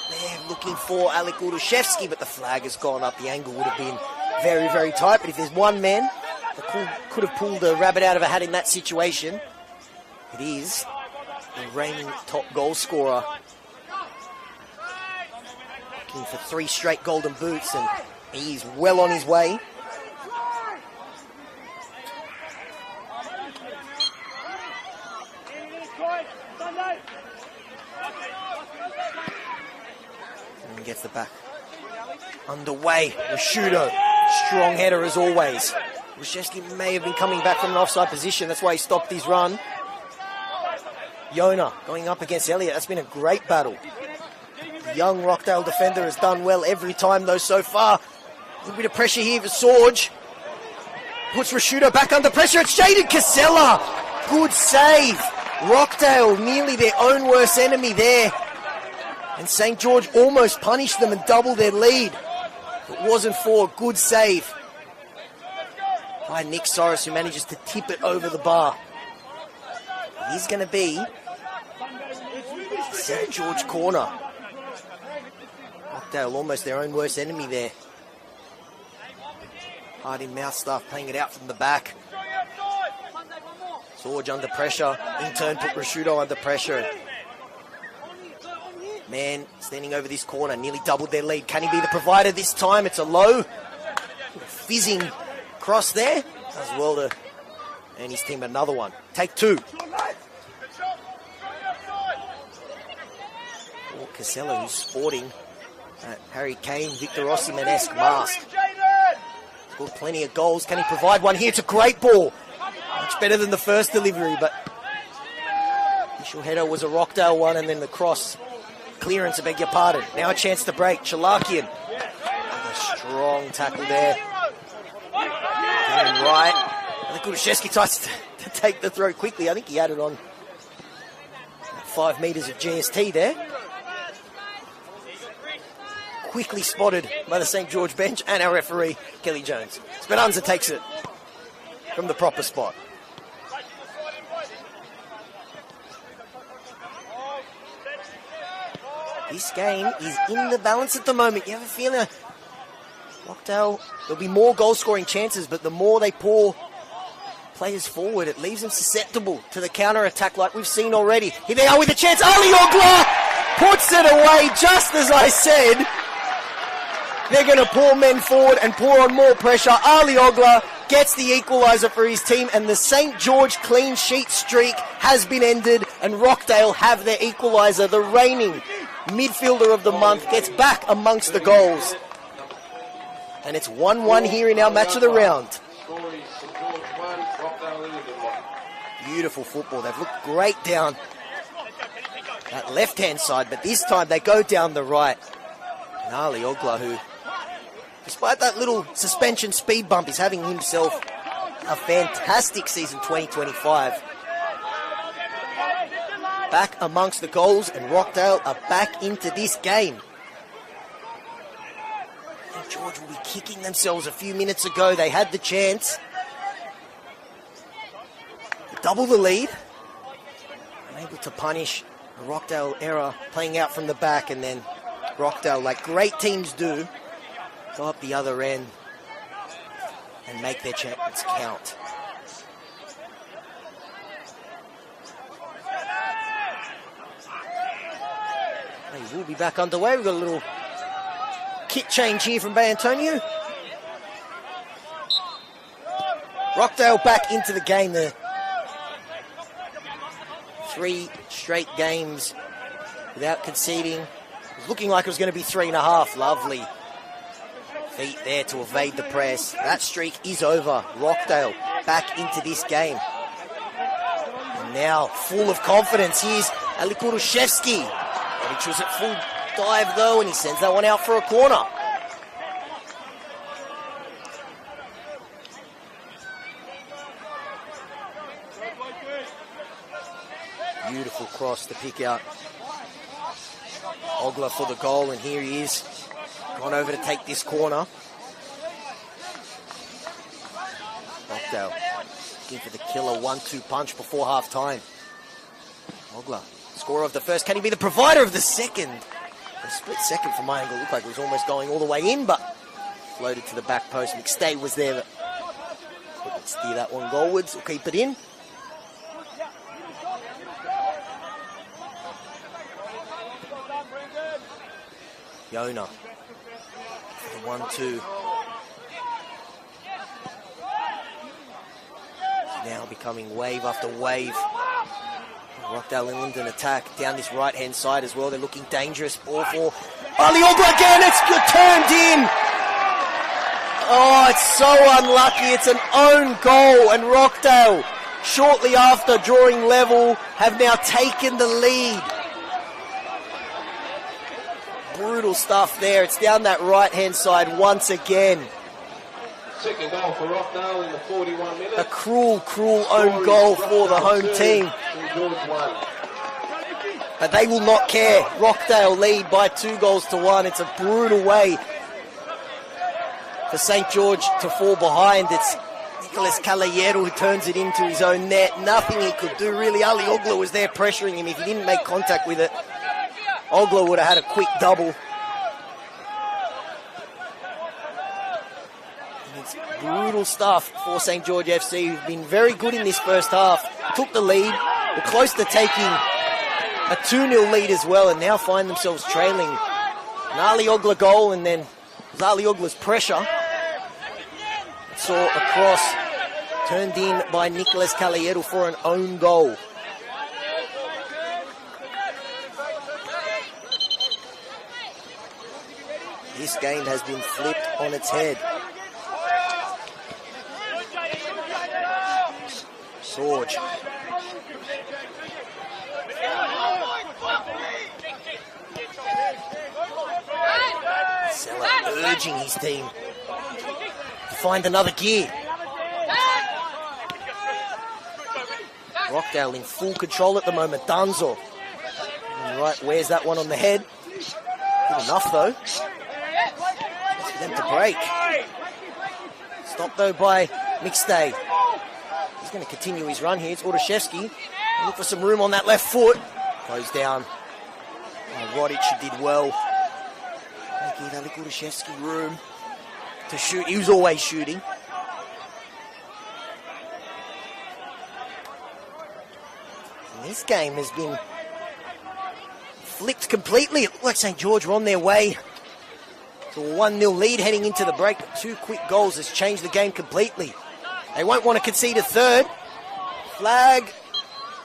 They're looking for Alek Urushevsky, but the flag has gone up. The angle would have been very, very tight, but if there's one man that could have pulled a rabbit out of a hat in that situation, it is the reigning top goal scorer. Looking for 3 straight golden boots, and he's well on his way. And gets the back underway. Rashudo, strong header as always. Rushevsky may have been coming back from an offside position. That's why he stopped his run. Yona going up against Elliott. That's been a great battle. The young Rockdale defender has done well every time though so far. A little bit of pressure here for Sorge. Puts Rashudo back under pressure. It's Jaden Casella. Good save. Rockdale nearly their own worst enemy there. And St. George almost punished them and doubled their lead. It wasn't for a good save by Nick Soros, who manages to tip it over the bar. He's going to be St. George corner. Rockdale almost their own worst enemy there. Hard in mouth stuff, playing it out from the back. Sorge under pressure. In turn put Rashudo under pressure. Man standing over this corner, nearly doubled their lead. Can he be the provider this time? It's a low, fizzing cross there. Does well to earn his team another one. Take 2. Or Casella, who's sporting Harry Kane, Victor Osimhen-esque mask. Scored plenty of goals. Can he provide one here? It's a great ball. Much better than the first delivery, but initial header was a Rockdale one, and then the cross. Clearance, I beg your pardon. Now a chance to break. Chalakian. A strong tackle there. Getting right. I think Urushevsky tries to take the throw quickly. I think he added on 5 metres of GST there. Quickly spotted by the St. George bench and our referee, Kelly Jones. Speranza takes it from the proper spot. This game is in the balance at the moment. You have a feeling Rockdale, there'll be more goal-scoring chances, but the more they pour players forward, it leaves them susceptible to the counter-attack like we've seen already. Here they are with a chance. Ali Ogla puts it away just as I said. They're going to pour men forward and pour on more pressure. Ali Ogla gets the equaliser for his team, and the St. George clean sheet streak has been ended, and Rockdale have their equaliser. The reigning midfielder of the month gets back amongst the goals. And it's 1-1 here in our match of the round. Beautiful football. They've looked great down that left-hand side, but this time they go down the right. And Ali Ogla, who, despite that little suspension speed bump, is having himself a fantastic season 2025. Back amongst the goals, and Rockdale are back into this game. And George will be kicking themselves. A few minutes ago they had the chance to double the lead. Unable to punish A Rockdale error playing out from the back, and then Rockdale, like great teams do, go up the other end and make their chances count. They will be back underway. We've got a little kick change here from Bay Antonio. Rockdale back into the game. The 3 straight games without conceding. It was looking like it was going to be 3.5. Lovely feet there to evade the press. That streak is over. Rockdale back into this game. And now, full of confidence, here's Alikurushevsky. He was at full dive though, and he sends that one out for a corner. Beautiful cross to pick out Ogler for the goal, and here he is. Gone over to take this corner. Rockdale looking for the killer 1-2 punch before half time. Ogler, scorer of the first. Can he be the provider of the second? A split second from my angle. Looked like it was almost going all the way in, but floated to the back post. McStay was there, but couldn't steer that one goalwards or keep it in. Yona for the 1-2. Now becoming wave after wave. Rockdale Ilinden attack down this right-hand side as well. They're looking dangerous. Ball for Ali Ogler again. It's turned in. Oh, it's so unlucky. It's an own goal, and Rockdale, shortly after drawing level, have now taken the lead. Brutal stuff there. It's down that right-hand side once again. Second goal for Rockdale in the 41 minutes. A cruel, cruel own goal for the home team. But they will not care. Rockdale lead by 2-1. It's a brutal way for St. George to fall behind. It's Nicolas Caballero who turns it into his own net. Nothing he could do, really. Ali Ogler was there pressuring him. If he didn't make contact with it, Ogler would have had a quick double. And it's brutal stuff for St. George FC, who've been very good in this first half. Took the lead, were close to taking a 2-0 lead as well, and now find themselves trailing. An Ali Ogler goal, and then Ali Ogler's pressure. Saw a cross turned in by Nicolas Caballero for an own goal. This game has been flipped on its head. Sorge. Seller urging his team to find another gear. Rockdale in full control at the moment. Danzo. Right, where's that one on the head? Good enough though. For them to break. Stopped though by McStay. He's going to continue his run here. It's Oraszewski. Look for some room on that left foot. Goes down. Oh, Rodic did well. Give Oraszewski room to shoot. He was always shooting. And this game has been flipped completely. It looked like St. George were on their way to a 1-0 lead heading into the break, but 2 quick goals has changed the game completely. They won't want to concede a third. Flag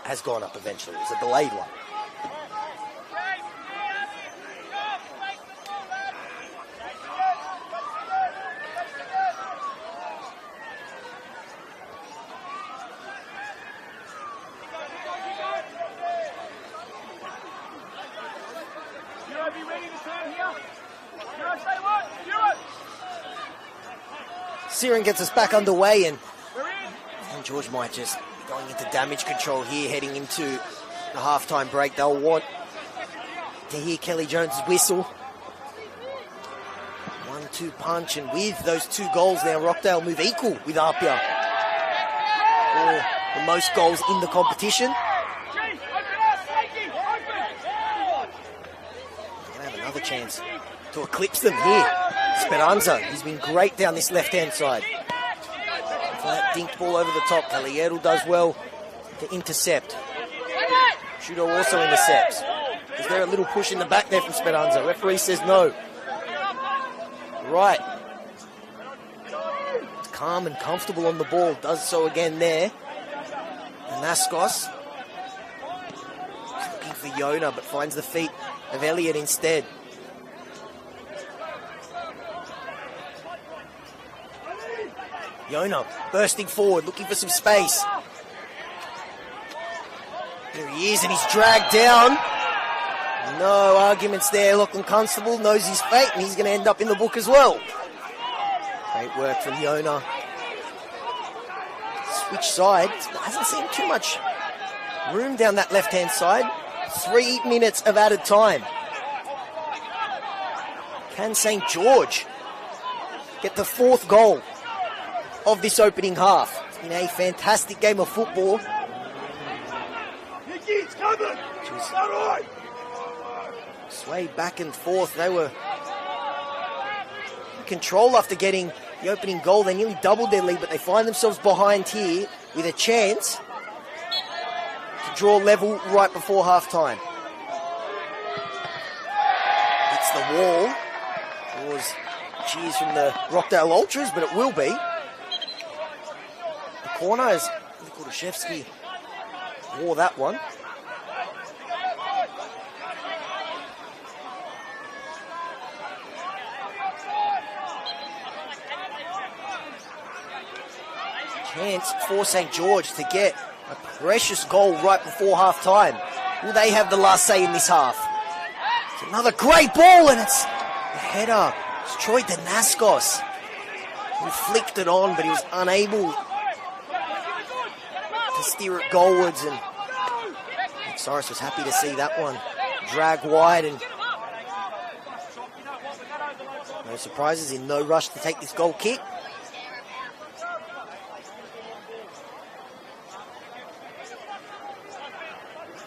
has gone up eventually. It was a delayed one. Siren gets us back underway, and St. George might just be going into damage control here, heading into the halftime break. They'll want to hear Kelly Jones' whistle. 1-2 punch, and with those 2 goals now, Rockdale move equal with Apia for the most goals in the competition. Another chance to eclipse them here. Speranza, he's been great down this left-hand side. Flat dinked ball over the top. Caballero does well to intercept. Shudo also intercepts. Is there a little push in the back there from Speranza? Referee says no. Right. It's calm and comfortable on the ball. Does so again there. Naskos. Looking for Yona, but finds the feet of Elliott instead. Yona bursting forward, looking for some space. Here he is, and he's dragged down. No arguments there. Lachlan Constable knows his fate, and he's going to end up in the book as well. Great work from Yona. Switch side. Hasn't seen too much room down that left-hand side. 3 minutes of added time. Can St. George get the 4th goal of this opening half? It's been a fantastic game of football. Sway back and forth. They were in control after getting the opening goal. They nearly doubled their lead, but they find themselves behind here with a chance to draw level right before half-time. Hits the wall. It was cheers from the Rockdale Ultras, but it will be. The corner is Kudushevsky wore that one. Chance for St. George to get a precious goal right before half-time. Will they have the last say in this half? It's another great ball, and it's a header. It's Troy Danaskos who flicked it on, but he was unable to steer it goalwards, and Soros was happy to see that one drag wide, and no surprises, in no rush to take this goal kick.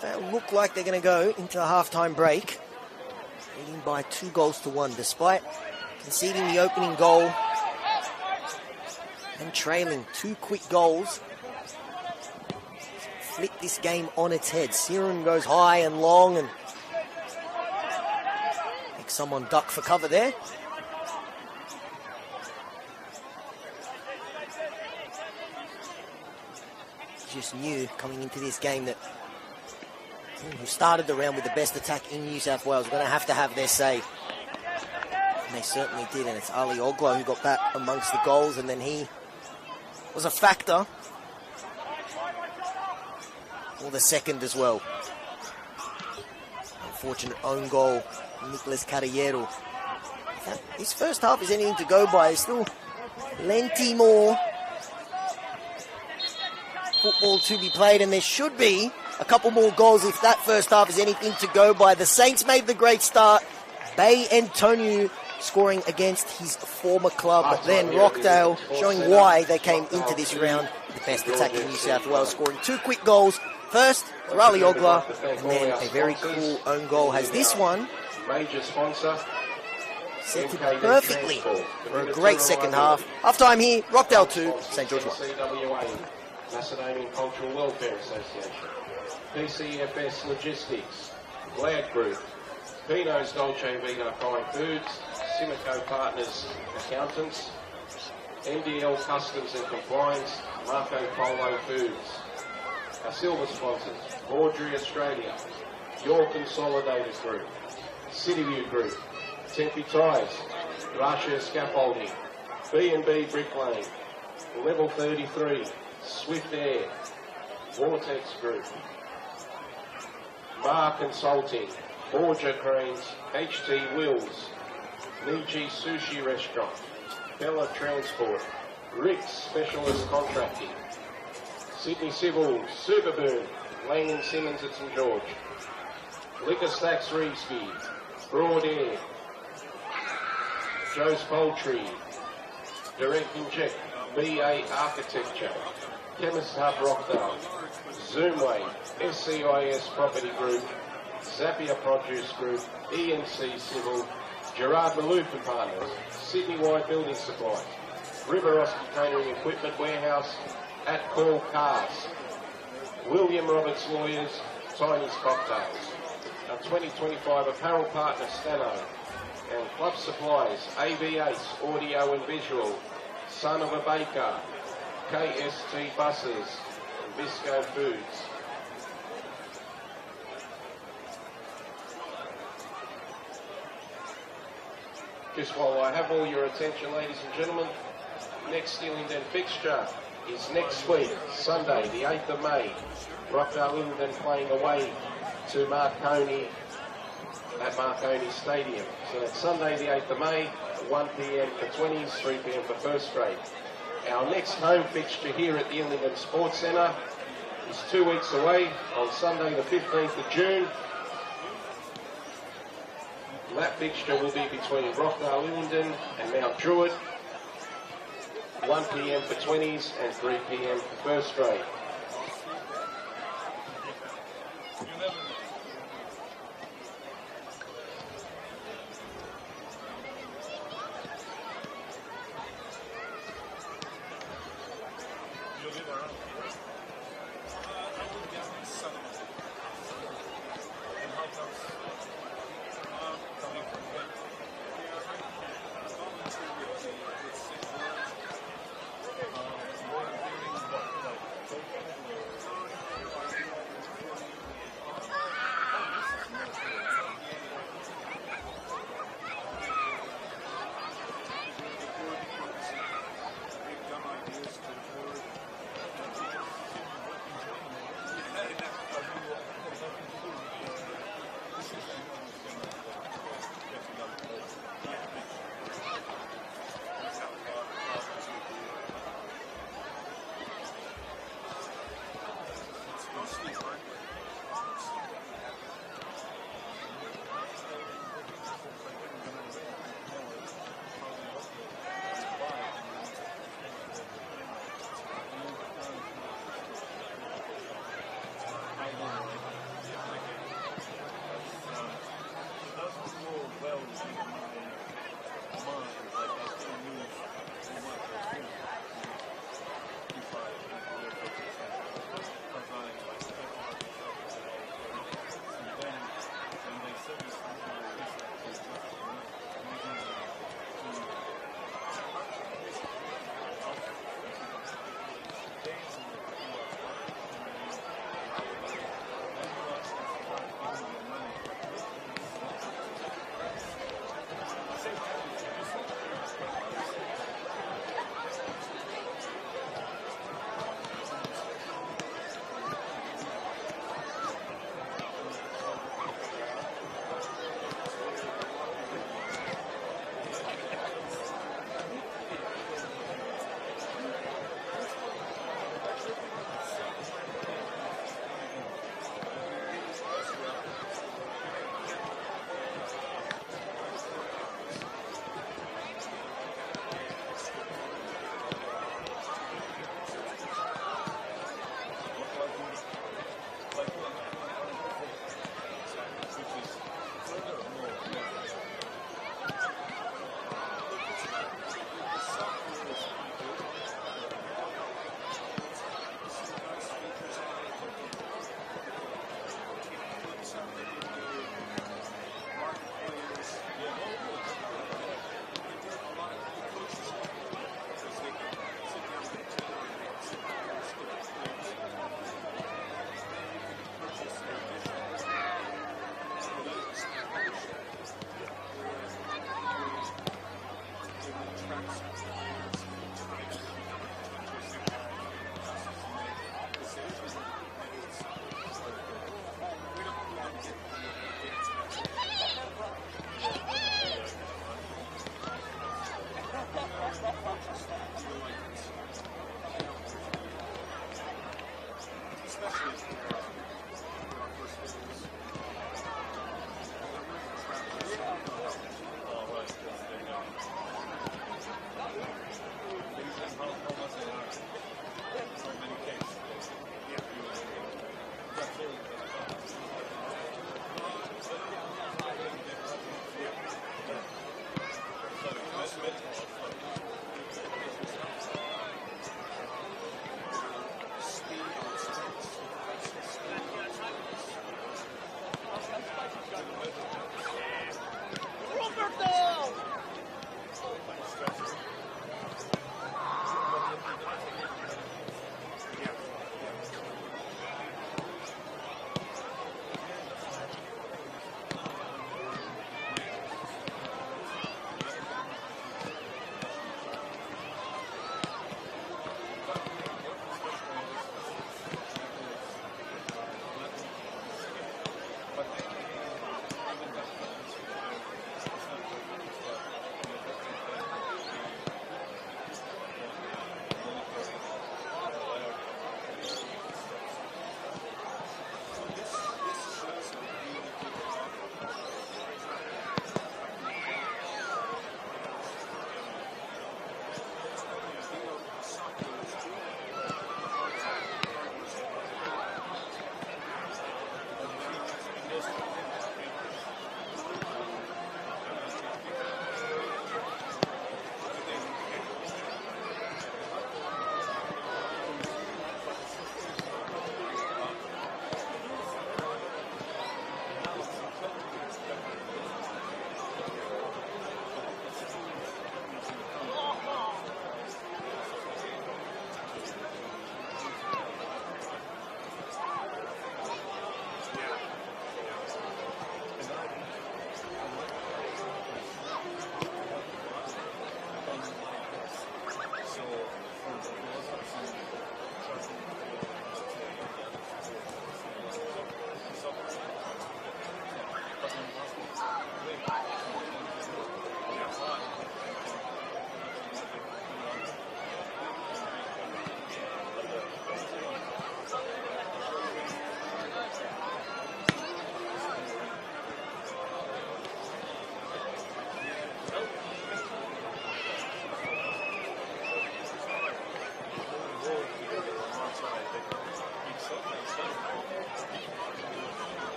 They look like they're going to go into the half-time break, leading by 2-1, despite conceding the opening goal and trailing 2 quick goals. Flip this game on its head. Siren goes high and long and makes someone duck for cover there. Just knew coming into this game that who started the round with the best attack in New South Wales, going to have their say. And they certainly did, and it's Ali Ogla who got that amongst the goals, and then he was a factor for the second as well. Unfortunate own goal, Nicolas Caballero. This first half is anything to go by. There's still plenty more football to be played, and there should be a couple more goals if that first half is anything to go by. The Saints made the great start. Bay Antonio scoring against his former club, but then Rockdale showing why they came into this round with the best attack in New South Wales, scoring 2 quick goals. First, Raleigh Ogla, and then a very cool own goal has this one set to perfectly for a great second half. Half-time here, Rockdale 2, St. George 1. Macedonian Cultural Welfare Association, PCFS Logistics, Glad Group, Pino's Dolce Vita Fine Foods, Simico Partners Accountants, NDL Customs and Compliance, Marco Polo Foods. Our silver sponsors, Audrey Australia, Your Consolidated Group, Cityview Group, Tempe Tyres, Russia Scaffolding, B&B Brick Lane, Level 33, Swift Air, Vortex Group, Mar Consulting, Borgia Cranes, HT Wills, Niji Sushi Restaurant, Bella Transport, Rick's Specialist Contracting, Sydney Civil, Superboom, Lang and Simmons at St George, Liquor Stacks Reevesby, Broad Air, Joe's Poultry, Direct Inject, BA Architecture, Chemist Hub Rockdale, Zoomway, SCIS Property Group, Zappia Produce Group, ENC Civil, Gerard Maloof and Partners, Sydney Wide Building Supply, River Oski Catering Equipment Warehouse, At Call Cars, William Roberts Lawyers, Tiny's Cocktails, our 2025 apparel partner Stano, and Club Supplies, AV8, Audio and Visual, Son of a Baker, KST Buses, and Visco Foods. Just while I have all your attention, ladies and gentlemen, next Ilinden fixture is next week, Sunday, the 8th of May. Rockdale Ilinden playing away to Marconi at Marconi Stadium. So that's Sunday, the 8th of May, 1 p.m. for 20s, 3 p.m. for first grade. Our next home fixture here at the Ilinden Sports Centre is 2 weeks away on Sunday, the 15th of June. That fixture will be between Rockdale Ilinden and Mount Druitt, 1 p.m. for 20s and 3 p.m. for first grade.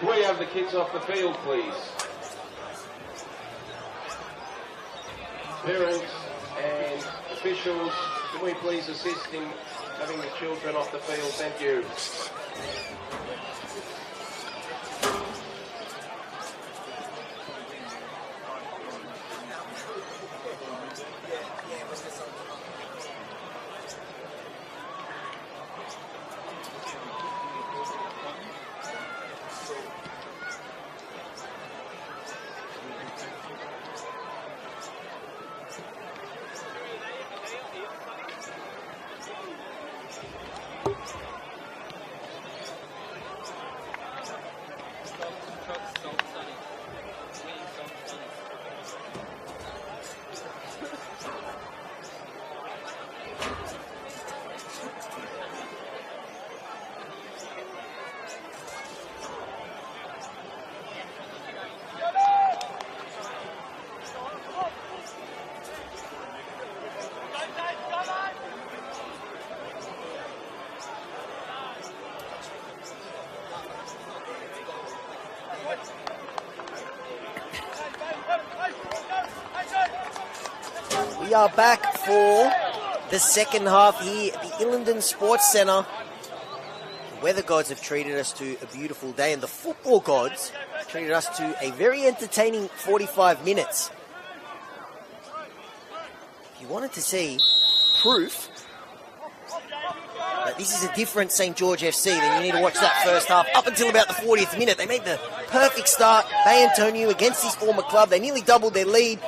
Can we have the kids off the field, please? Parents and officials, can we please assist in having the children off the field? Thank you. We are back for the second half here at the Ilinden Sports Centre. The weather gods have treated us to a beautiful day, and the football gods treated us to a very entertaining 45 minutes. you wanted to see proof that this is a different St. George FC, then you need to watch that first half. Up until about the 40th minute, they made the perfect start. Bay Antonio against his former club. They nearly doubled their lead.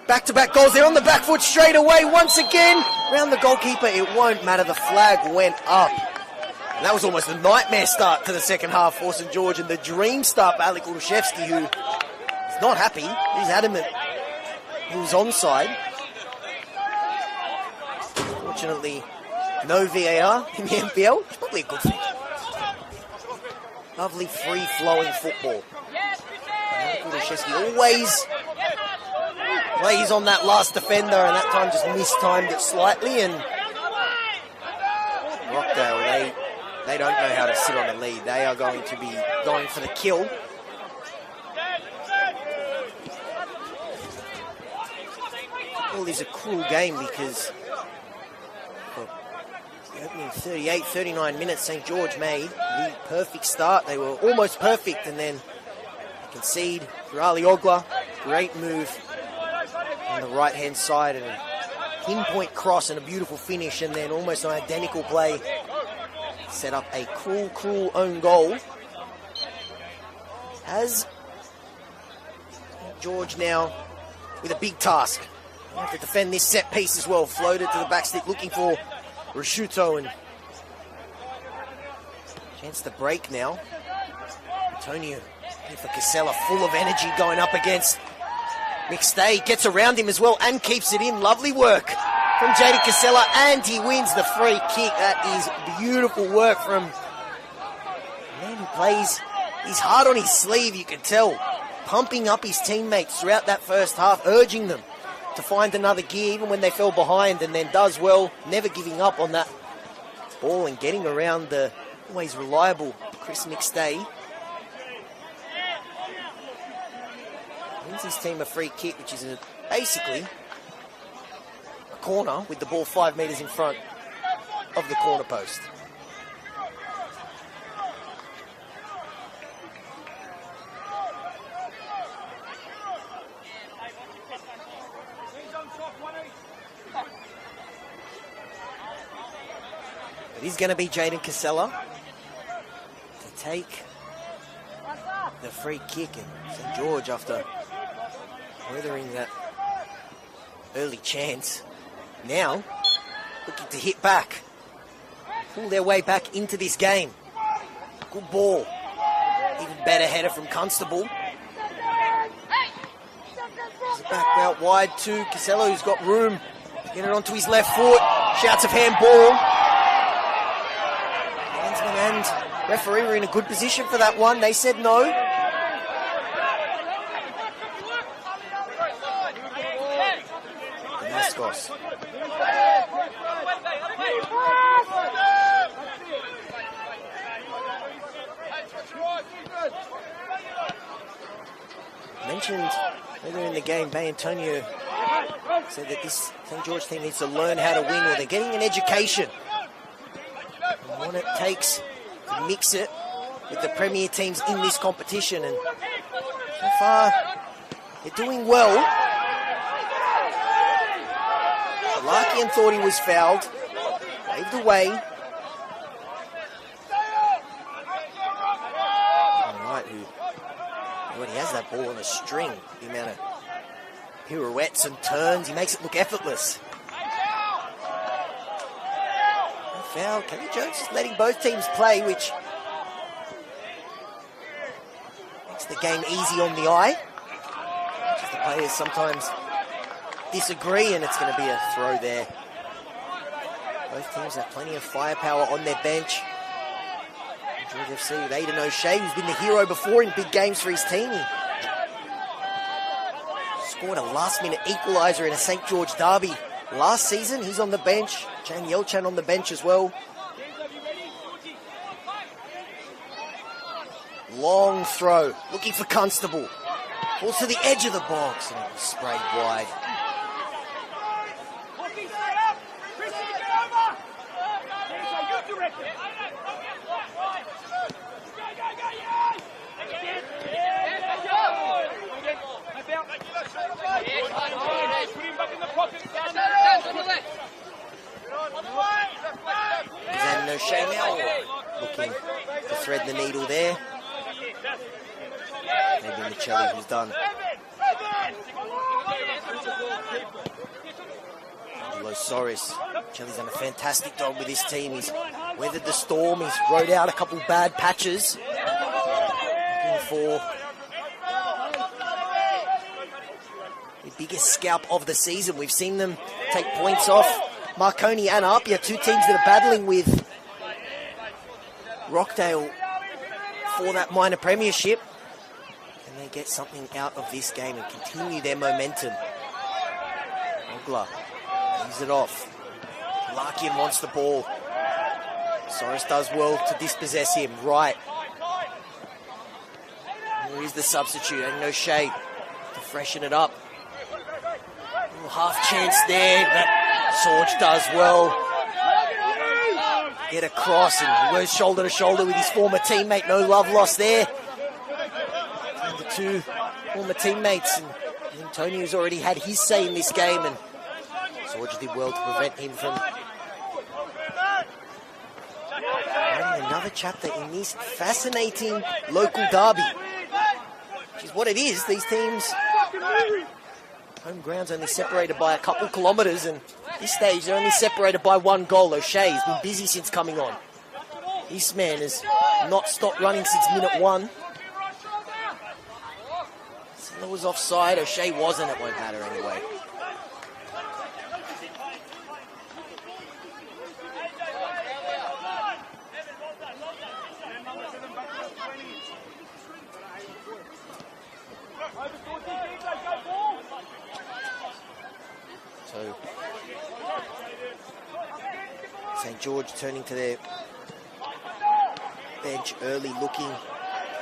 Back-to-back goals. They're on the back foot straight away once again. Round the goalkeeper, it won't matter. The flag went up. And that was almost a nightmare start to the second half for St. George. And the dream start by Alek Uluszewski, who is not happy. He's adamant he was onside. Fortunately, no VAR in the NPL. It's probably a good thing. Lovely free-flowing football. Alek Uluszewski always plays on that last defender, and that time just mistimed it slightly. And Rockdale, they don't know how to sit on a lead. They are going to be going for the kill. Well, it's a cruel game because for the opening 38, 39 minutes, St. George made the perfect start. They were almost perfect, and then concede for Ali Ogla. Great move on the right-hand side, and a pinpoint cross and a beautiful finish, and then almost an identical play set up a cruel own goal. Has St. George now with a big task. They have to defend this set piece as well. Floated to the back stick, looking for Rashuto, and chance to break now. Antonio for Casella, full of energy going up against McStay. Gets around him as well and keeps it in. Lovely work from Jaden Casella, and he wins the free kick. That is beautiful work from a man who plays his heart on his sleeve, you can tell. Pumping up his teammates throughout that first half, urging them to find another gear even when they fell behind, and then does well, never giving up on that ball and getting around the always reliable Chris McStay. Wins his team a free kick, which is basically a corner with the ball 5 metres in front of the corner post. It is going to be Jaden Casella to take the free kick, and St. George, after weathering that early chance, now looking to hit back, pull their way back into this game. Good ball. Even better header from Constable. There's a back out wide to Casella, who's got room. Get it onto his left foot. Shouts of handball. And referee were in a good position for that one. They said no. Damascus. Mentioned earlier in the game, Bay Antonio said that this St. George team needs to learn how to win, or they're getting an education on what it takes to mix it with the premier teams in this competition. And so far, they're doing well. Larkian thought he was fouled, waved away. Alright, who already has that ball on a string. The amount of pirouettes and turns, he makes it look effortless. Foul. Kenny Jones is letting both teams play, which makes the game easy on the eye. Just the players sometimes disagree, and it's going to be a throw there. Both teams have plenty of firepower on their bench. George FC with Aidan O'Shea, who's been the hero before in big games for his team. He scored a last-minute equaliser in a St. George derby last season. He's on the bench. Jan Yelchan on the bench as well. Long throw, looking for Constable. Falls to the edge of the box, and it was sprayed wide. O'Shea now looking to thread the needle there. Maybe Michelli who's done. Losaurus. Michelli's done a fantastic job with his team. He's weathered the storm. He's rode out a couple bad patches. Looking for the biggest scalp of the season. We've seen them take points off Marconi and Apia, two teams that are battling with Rockdale for that minor premiership. Can they get something out of this game and continue their momentum? Ogla leaves it off. Larkin wants the ball. Soros does well to dispossess him. Right. Here is the substitute. And O'Shea to freshen it up. Little half chance there, but Sorge does well. Get across and he goes shoulder to shoulder with his former teammate. No love lost there. And the two former teammates. And Antonio's already had his say in this game, and Sorge did well to prevent him from having another chapter in this fascinating local derby. Which is what it is. These teams, home ground's only separated by a couple kilometres, and at this stage they're only separated by 1 goal. O'Shea's been busy since coming on. This man has not stopped running since minute 1. Silla was offside. O'Shea wasn't. It won't matter anyway. So, St. George turning to their bench early, looking to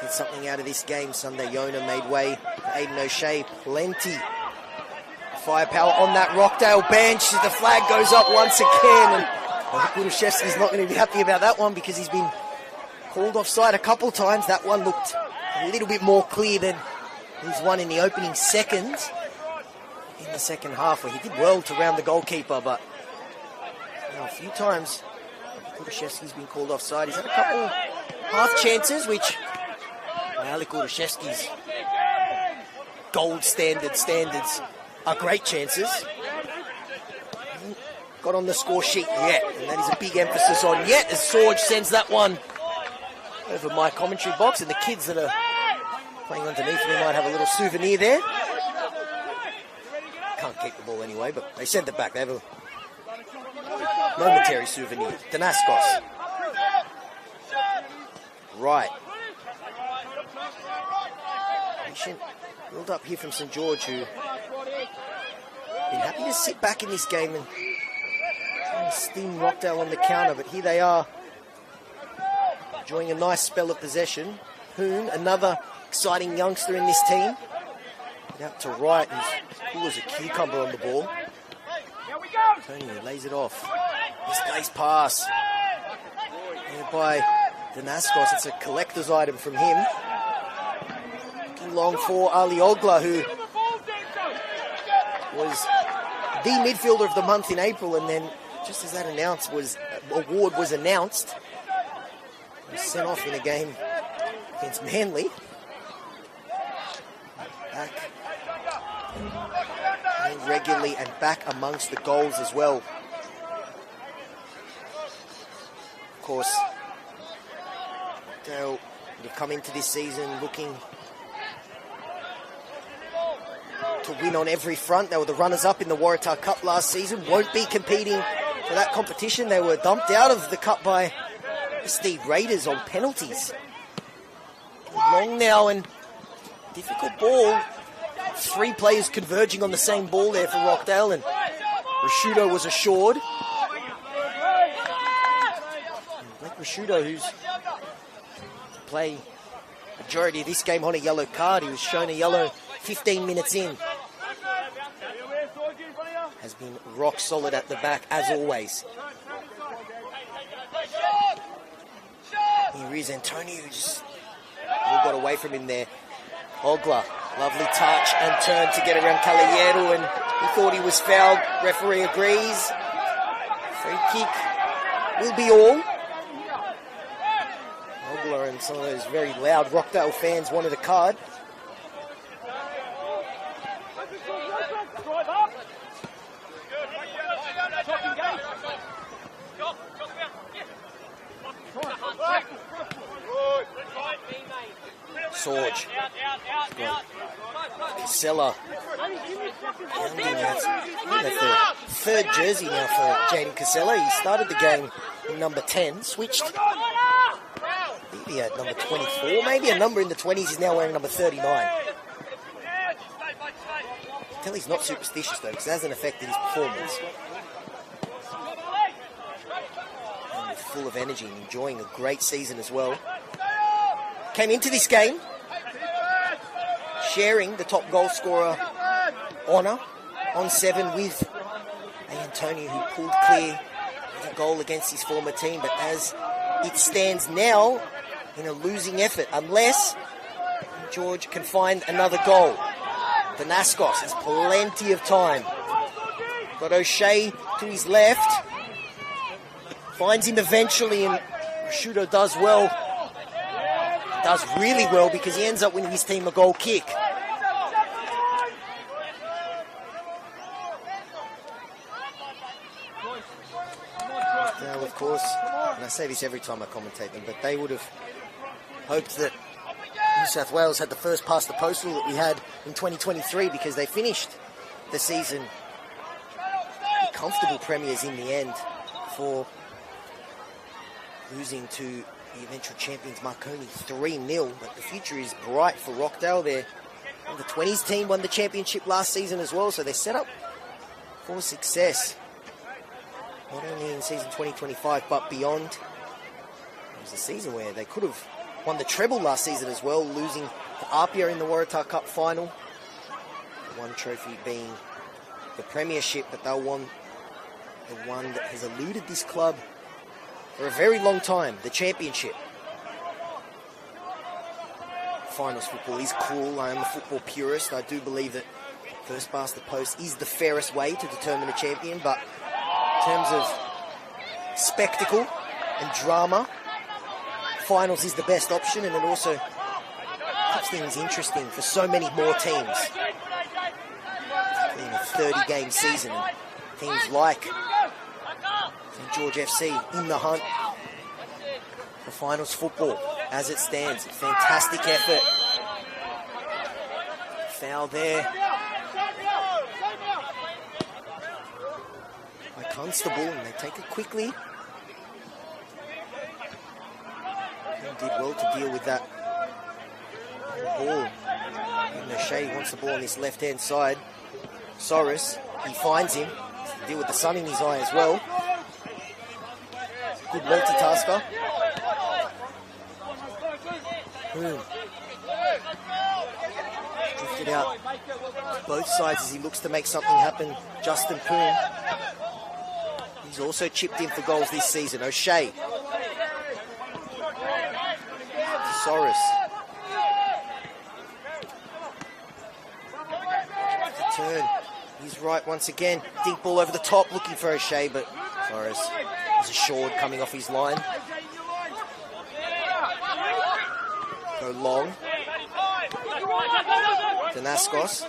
get something out of this game. Sunday Yona made way for Aiden O'Shea. Plenty of firepower on that Rockdale bench. The flag goes up once again, and Kuduszewski's not going to be happy about that one because he's been called offside a couple times. That one looked a little bit more clear than his one in the opening seconds. In the second half, where he did well to round the goalkeeper, but a few times Kuduszewski's been called offside. He's had a couple half chances, which Ali Kuduszewski's gold standards are great chances. Hasn't got on the score sheet yet, and that is a big emphasis on yet, as Sorge sends that one over my commentary box, and the kids that are playing underneath me might have a little souvenir there. Can't keep the ball anyway, but they sent it back. They have a momentary souvenir. Danaskos. Right. Patient build up here from St. George, who been happy to sit back in this game and steam Rockdale on the counter, but here they are enjoying a nice spell of possession. Hoon, another exciting youngster in this team. Out to right, who's cool as a cucumber on the ball. Tony lays it off. Misplaced pass. There by Danaskos. It's a collector's item from him. Looking long for Ali Ogla, who was the midfielder of the month in April, and then just as that award was announced, he was sent off in a game against Manly. Back regularly and back amongst the goals as well. Of course, they'll come into this season looking to win on every front. They were the runners-up in the Waratah Cup last season. Won't be competing for that competition. They were dumped out of the Cup by the Steve Raiders on penalties. Long now and difficult ball. 3 players converging on the same ball there for Rockdale, and Rashudo was assured. Blake Rashudo, who's to play majority of this game on a yellow card. He was shown a yellow 15 minutes in. Has been rock solid at the back, as always. Here is Antonio, who just all got away from him there. Ogla, lovely touch and turn to get around Caballero, and he thought he was fouled. Referee agrees. Free kick will be all. and some of those very loud Rockdale fans wanted a card. Sorge. Casella. That's the third jersey now for Jaden Casella. He started the game in number 10, switched. I think he had number 24, maybe a number in the 20s. He's now wearing number 39. Tell he's not superstitious though, because it hasn't affected his performance. And he's full of energy and enjoying a great season as well. Came into this game sharing the top goal scorer honour on 7 with Antonio, who pulled clear with a goal against his former team. But as it stands now, in a losing effort, unless George can find another goal. Danaskos has plenty of time. Got O'Shea to his left. Finds him eventually, and Prosciutto does well. Does really well because he ends up winning his team a goal kick. Now, of course, and I say this every time I commentate them, but they would have hoped that New South Wales had the first past the postal that we had in 2023, because they finished the season comfortable premiers in the end for losing to the eventual champions Marconi 3-0, but the future is bright for Rockdale. The 20s team won the championship last season as well, so they're set up for success, not only in season 2025 but beyond. It was a season where they could have won the treble last season as well, losing to Apia in the Waratah Cup final. One trophy being the premiership, but they'll won the one that has eluded this club for a very long time, the championship. Finals football is cruel. I am a football purist. I do believe that first past the post is the fairest way to determine a champion, but in terms of spectacle and drama, finals is the best option, and it also keeps things interesting for so many more teams. In a 30-game season, and teams like St George FC in the hunt for finals football as it stands. Fantastic effort. Foul there by Constable, and they take it quickly. And did well to deal with that ball. And O'Shea wants the ball on his left-hand side. Soros, he finds him. Deal with the sun in his eye as well. Good multitasker. Boom. Drifted out both sides as he looks to make something happen. Justin Poon. He's also chipped in for goals this season. O'Shea. Soros. Turn. He's right once again. Dink ball over the top, looking for O'Shea, but Soros is assured coming off his line. Go long. Danaskos.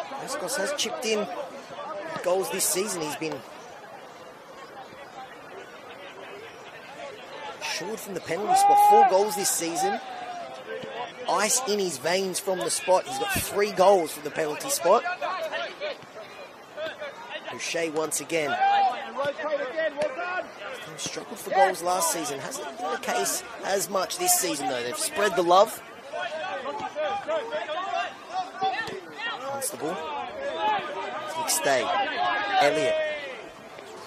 Danaskos has chipped in goals this season. He's been assured from the penalty spot. 4 goals this season. Ice in his veins from the spot. He's got 3 goals from the penalty spot. O'Shea once again. He struggled for goals last season. Hasn't been the case as much this season though. They've spread the love. Constable. McStay. Elliott.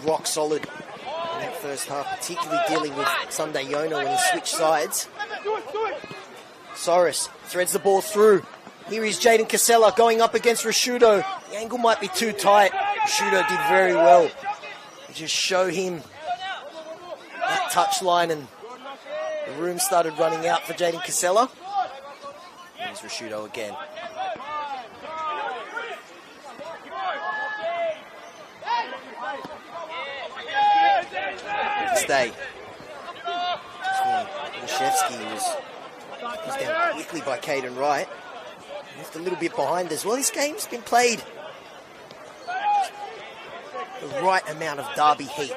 Rock solid in that first half, particularly dealing with Sunday Yona when he switched sides. Soros threads the ball through. Here is Jaden Casella going up against Prosciutto. The angle might be too tight. Prosciutto did very well to just show him that touchline, and the room started running out for Jaden Casella. Here's Prosciutto again. day. Olszewski was down quickly by Caden Wright. Left a little bit behind as well. This game's been played the right amount of derby heat.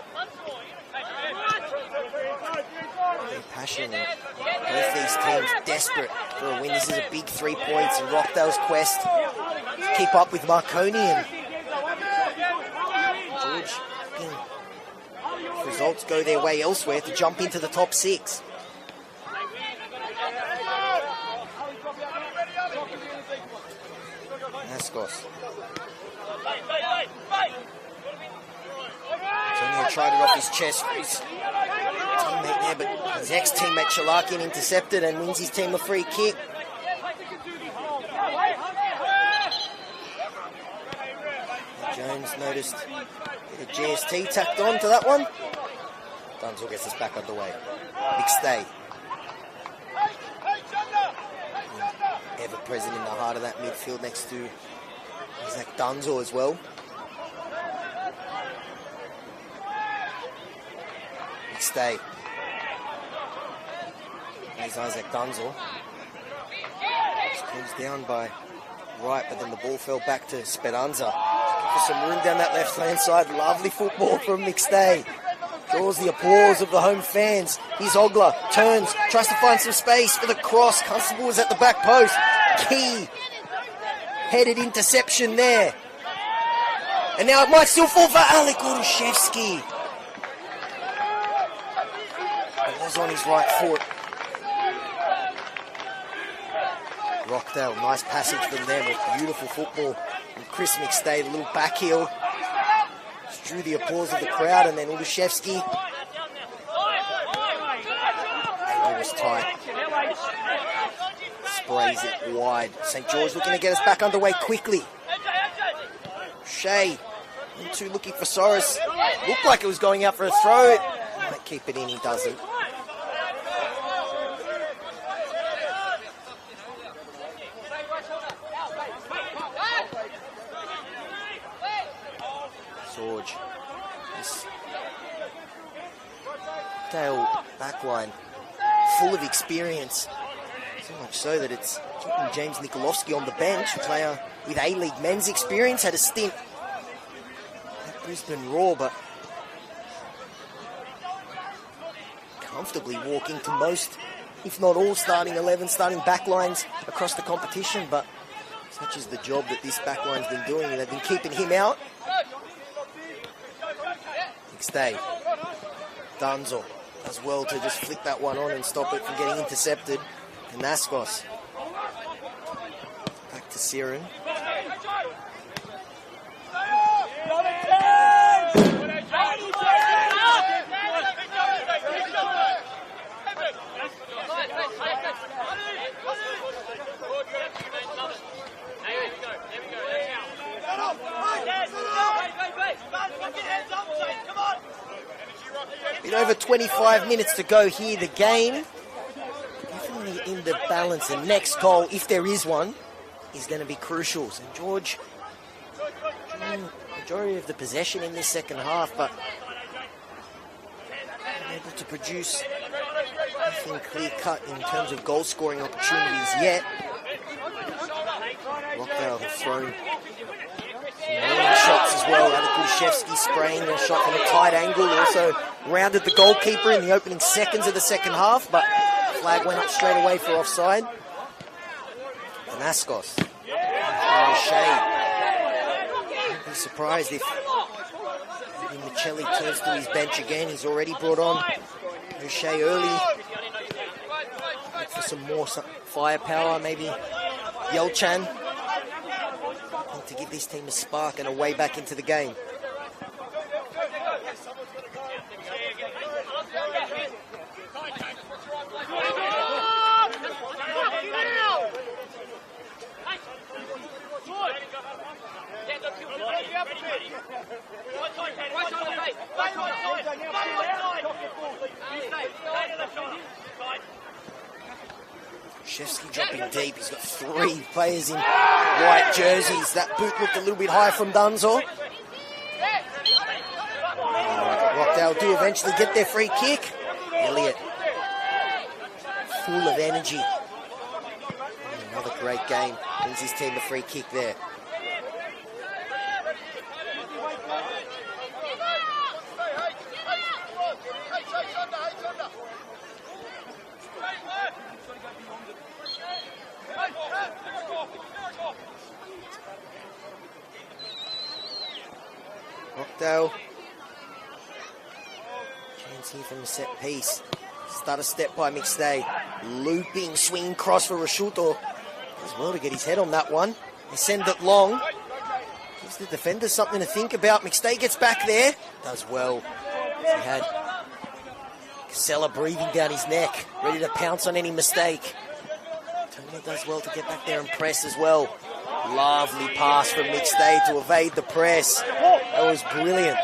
Very passionate. Both these teams desperate for a win. This is a big 3 points in Rockdale's quest to keep up with Marconi and George. If results go their way elsewhere to jump into the top 6. Naskos. Antonio tried it off his chest for his teammate there, but his ex-teammate Shalakian intercepted and wins his team a free kick. Jones noticed the GST tacked on to that one. Dunzel gets us back underway. Big stay. Ever present in the heart of that midfield next to Zach Dunzel as well. Big stay. There's Isaac Dunzel. Just closed down by Wright, but then the ball fell back to Speranza. For some room down that left-hand side. Lovely football from McStay. Draws the applause of the home fans. Here's Ogler. Turns. Tries to find some space for the cross. Constable is at the back post. Key. Headed interception there. And now it might still fall for Alec Olszewski. It was on his right foot. Rockdale, nice passage from them with beautiful football. And Chris McStay, the little back heel. Just drew the applause of the crowd, and then Olszewski. Angle was tight. Sprays it wide. St. George looking to get us back underway quickly. Shea, 1-2 looking for Soros. Looked like it was going out for a throw. Might keep it in, he doesn't. Sorge. This Dale backline full of experience. So much so that it's keeping James Nikolovsky on the bench, a player with A-League men's experience, had a stint at Brisbane Roar, but comfortably walking to most, if not all, starting 11, starting backlines across the competition. But such is the job that this backline's been doing, and they've been keeping him out. Stay. Dunzel does well to just flick that one on and stop it from getting intercepted. And Naskos. Back to Siren. Bit over 25 minutes to go here. The game definitely in the balance. The next goal, if there is one, is going to be crucial. St. George, majority of the possession in this second half, but unable to produce anything clear-cut in terms of goal-scoring opportunities yet. Rockdale have thrown warning shots as well. Alec Olszewski spraying a shot from a tight angle. Also rounded the goalkeeper in the opening seconds of the second half, but flag went up straight away for offside. Naskos. I'd be surprised if Michelli turns to his bench again. He's already brought on O'Shea early. Look for some more firepower, maybe Yelchan. To give this team a spark and a way back into the game. Olszewski dropping deep. He's got 3 players in white jerseys. That boot looked a little bit high from Dunzel. Rockdale Rockdale do eventually get their free kick. Elliott, full of energy. Another great game. Wins his team the free kick there. Rockdale. Chance here from the set piece. Stutter step by McStay. Looping, swinging cross for Rashuto. Does well to get his head on that one. They send it long. Gives the defender something to think about. McStay gets back there. Does well. He had Casella breathing down his neck, ready to pounce on any mistake. Antonio does well to get back there and press as well. Lovely pass from McStay to evade the press. That was brilliant.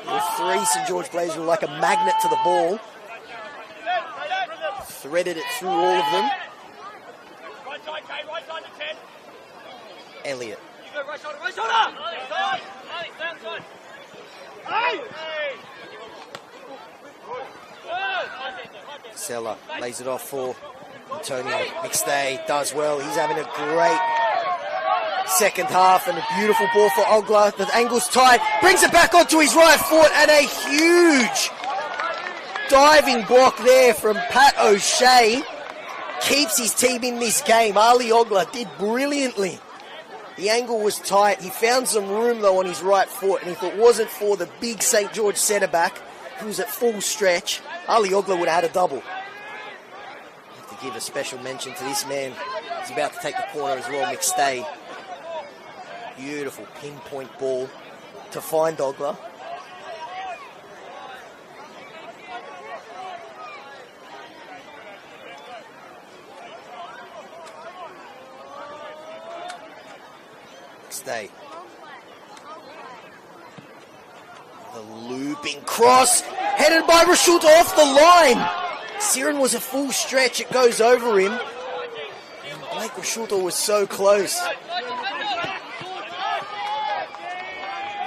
The three St George players were like a magnet to the ball. Threaded it through all of them. Elliott. Casella lays it off for Antonio. McStay does well. He's having a great second half and a beautiful ball for Ogler. The angle's tight. Brings it back onto his right foot and a huge diving block there from Pat O'Shea. Keeps his team in this game. Ali Ogler did brilliantly. The angle was tight. He found some room though on his right foot, and if it wasn't for the big St George centre back who was at full stretch, Ali Ogler would have had a double. I have to give a special mention to this man. He's about to take the corner as well, McStay. Beautiful pinpoint ball to find Ogler. McStay. The looping cross, headed by Rashuto off the line. Siren was a full stretch, it goes over him. And Blake Rashuto was so close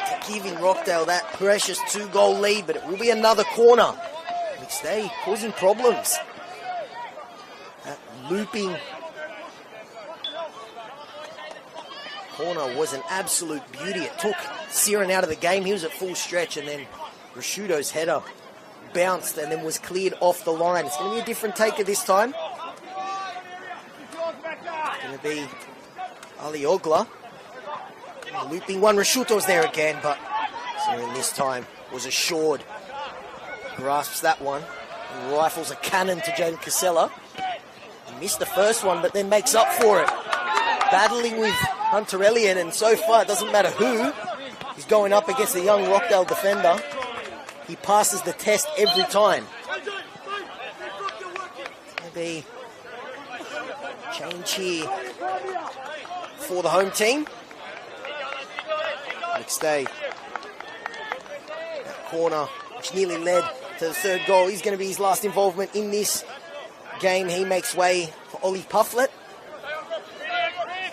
to giving Rockdale that precious 2-goal lead, but it will be another corner. McStay causing problems. That looping corner was an absolute beauty. It took Siren out of the game. He was at full stretch, and then Rashuto's header bounced and then was cleared off the line. It's going to be a different taker this time. It's going to be Ali Ogler. Looping one. Rashuto's there again, but Siren this time was assured. Grasps that one and rifles a cannon to Jaden Casella. He missed the first one, but then makes up for it. Battling with Hunter Elliott, and so far it doesn't matter who he's going up against, the young Rockdale defender. He passes the test every time. Maybe change here for the home team. McStay. That corner, which nearly led to the third goal. He's going to be his last involvement in this game. He makes way for Ollie Pufflet.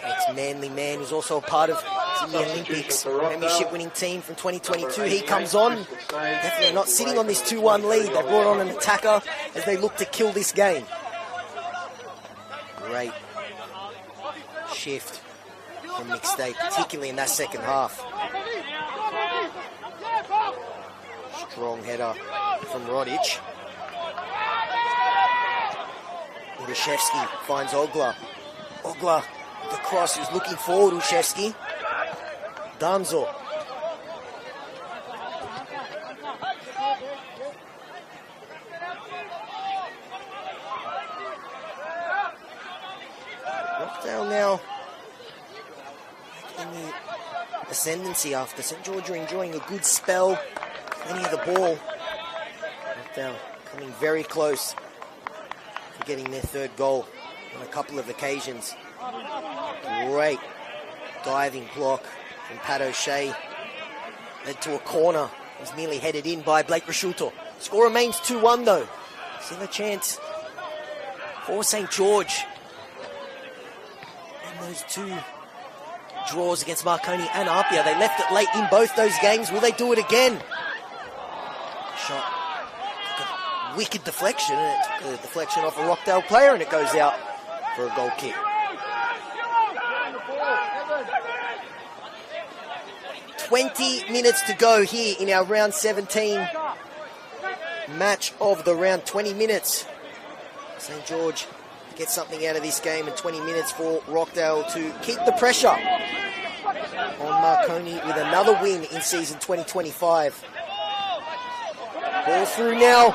Ex-Manly man who's also a part of the Olympics premiership winning team from 2022. He comes on, definitely not sitting on this 2-1 lead. They brought on an attacker as they look to kill this game. Great shift from McStay, particularly in that second half. Strong header from Rodic. Urushevsky finds Ogler. Ogler, the cross, is looking forward, Urushevsky. Danzo. Rockdale now in the ascendancy after St George are enjoying a good spell. Plenty of the ball. Rockdale coming very close to getting their third goal on a couple of occasions. Great diving block from Pat O'Shea. Led to a corner. It was nearly headed in by Blake Rashuto. Score remains 2-1 though. Still a chance for St George. And those two draws against Marconi and Apia. They left it late in both those games. Will they do it again? Shot. Wicked deflection, and it took a deflection off a Rockdale player, and it goes out for a goal kick. 20 minutes to go here in our round 17 match of the round. 20 minutes. St. George get something out of this game, and 20 minutes for Rockdale to keep the pressure on Marconi with another win in season 2025. Ball through now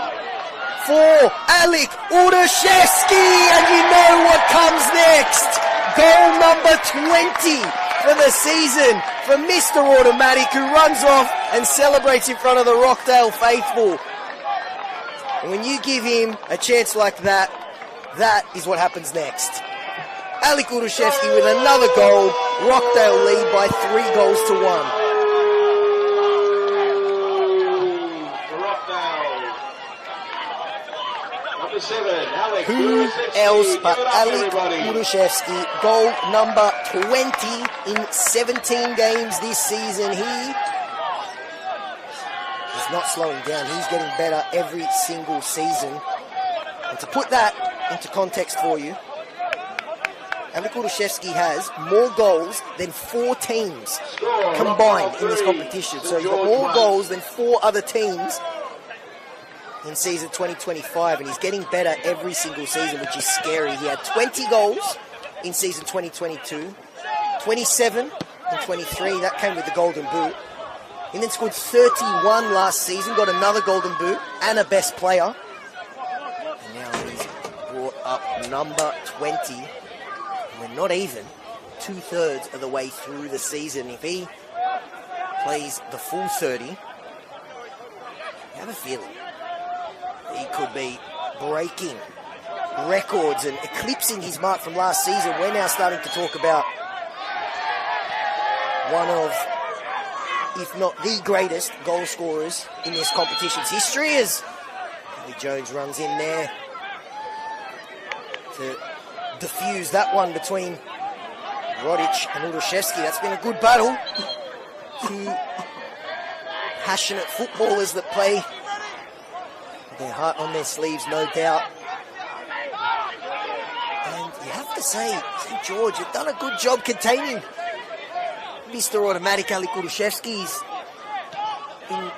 for Alec Udashevsky, and you know what comes next. Goal number 20 for the season from Mr. Automatic, who runs off and celebrates in front of the Rockdale faithful. And when you give him a chance like that, that is what happens next. Alec Udashevsky with another goal. Rockdale lead by 3 goals to 1. Who else but Alec Udashevsky, goal number 20 in 17 games this season. He is not slowing down. He's getting better every single season. And to put that into context for you, Alec Udashevsky has more goals than 4 teams combined in this competition. So he's got more goals than 4 other teams in season 2025, and he's getting better every single season, which is scary. He had 20 goals in season 2022, 27 and 23. That came with the Golden Boot. He then scored 31 last season, got another Golden Boot and a Best Player. And now he's brought up number 20. And we're not even 2/3 of the way through the season. If he plays the full 30, I have a feeling he could be breaking records and eclipsing his mark from last season. We're now starting to talk about one of, if not the greatest, goal scorers in this competition's history, as Billy Jones runs in there to diffuse that one between Rodic and Udashevsky. That's been a good battle. 2 passionate footballers that play their heart on their sleeves, no doubt. And you have to say, St. George have done a good job containing Mr. Automatic. Alec Udashevsky's been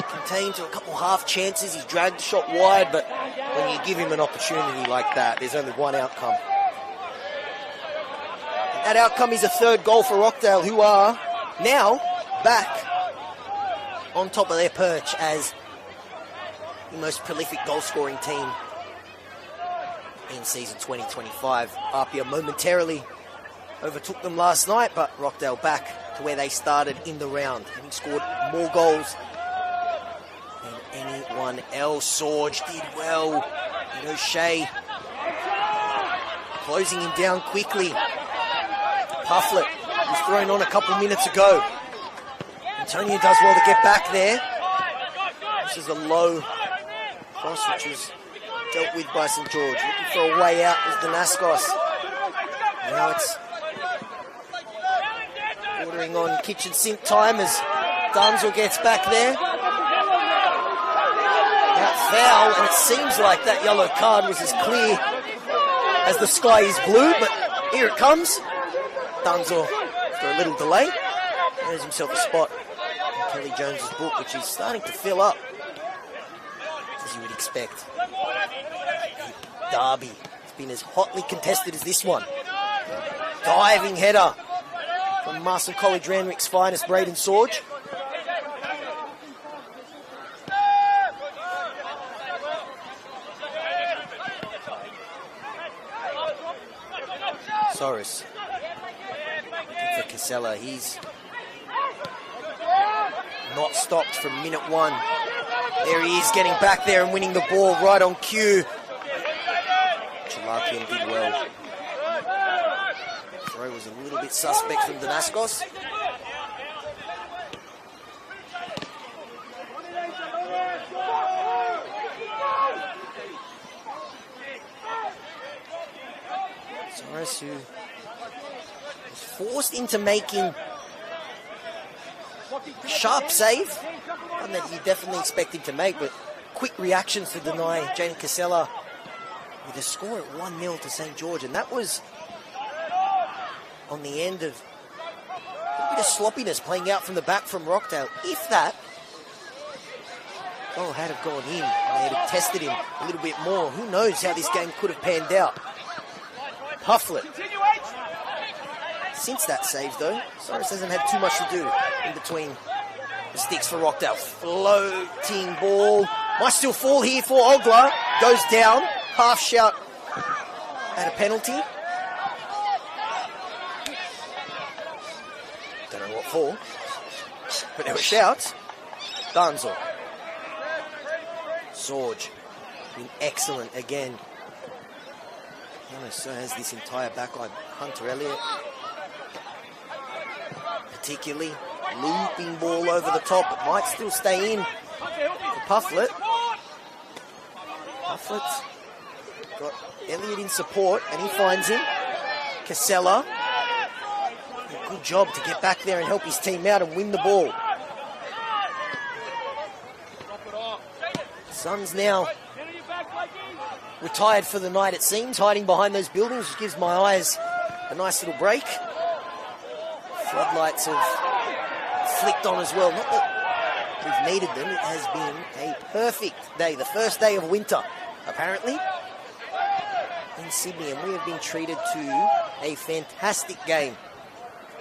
contained to a couple half chances. He's dragged the shot wide, but when you give him an opportunity like that, there's only one outcome. And that outcome is a 3rd goal for Rockdale, who are now back on top of their perch as the most prolific goal-scoring team in season 2025. Apia momentarily overtook them last night, but Rockdale back to where they started in the round, having scored more goals than anyone else. Sorge did well. And O'Shea closing him down quickly. Pufflet was thrown on a couple minutes ago. Antonio does well to get back there. This is a low cross, which was dealt with by St. George. Looking for a way out was Danaskos. Now it's bordering on kitchen sink time as Dunzel gets back there. That foul, and it seems like that yellow card was as clear as the sky is blue, but here it comes. Dunzel, after a little delay, earns himself a spot in Kelly Jones's book, which is starting to fill up, as you would expect. Derby, it's been as hotly contested as this one. Diving header from Marston College Randwick's finest, Braden Sorge. Soros looking for Casella. He's not stopped from minute 1. There he is, getting back there and winning the ball right on cue. Chalakian did well. Throw was a little bit suspect from Danaskos. Soros, who was forced into making Sharp save, one that you definitely expect him to make, but quick reactions to deny Jaden Casella with a score at 1-0 to St. George, and that was on the end of a bit of sloppiness playing out from the back from Rockdale. If that goal had have gone in and they had tested him a little bit more, who knows how this game could have panned out. Pufflet. Since that save, though, Cyrus hasn't had too much to do in between the sticks for Rockdale. Floating ball. Might still fall here for Ogler. Goes down. Half shout at a penalty. Don't know what for, but there were shouts. Danzo. Sorge. Been excellent again. So has this entire backline. Hunter Elliott. Particularly looping ball over the top. It might still stay in for Pufflet. Pufflet's got Elliott in support and he finds him. Casella. A good job to get back there and help his team out and win the ball. Suns now retired for the night, it seems, hiding behind those buildings, which gives my eyes a nice little break. Floodlights have flicked on as well. Not that we've needed them. It has been a perfect day, the first day of winter, apparently, in Sydney, and we have been treated to a fantastic game.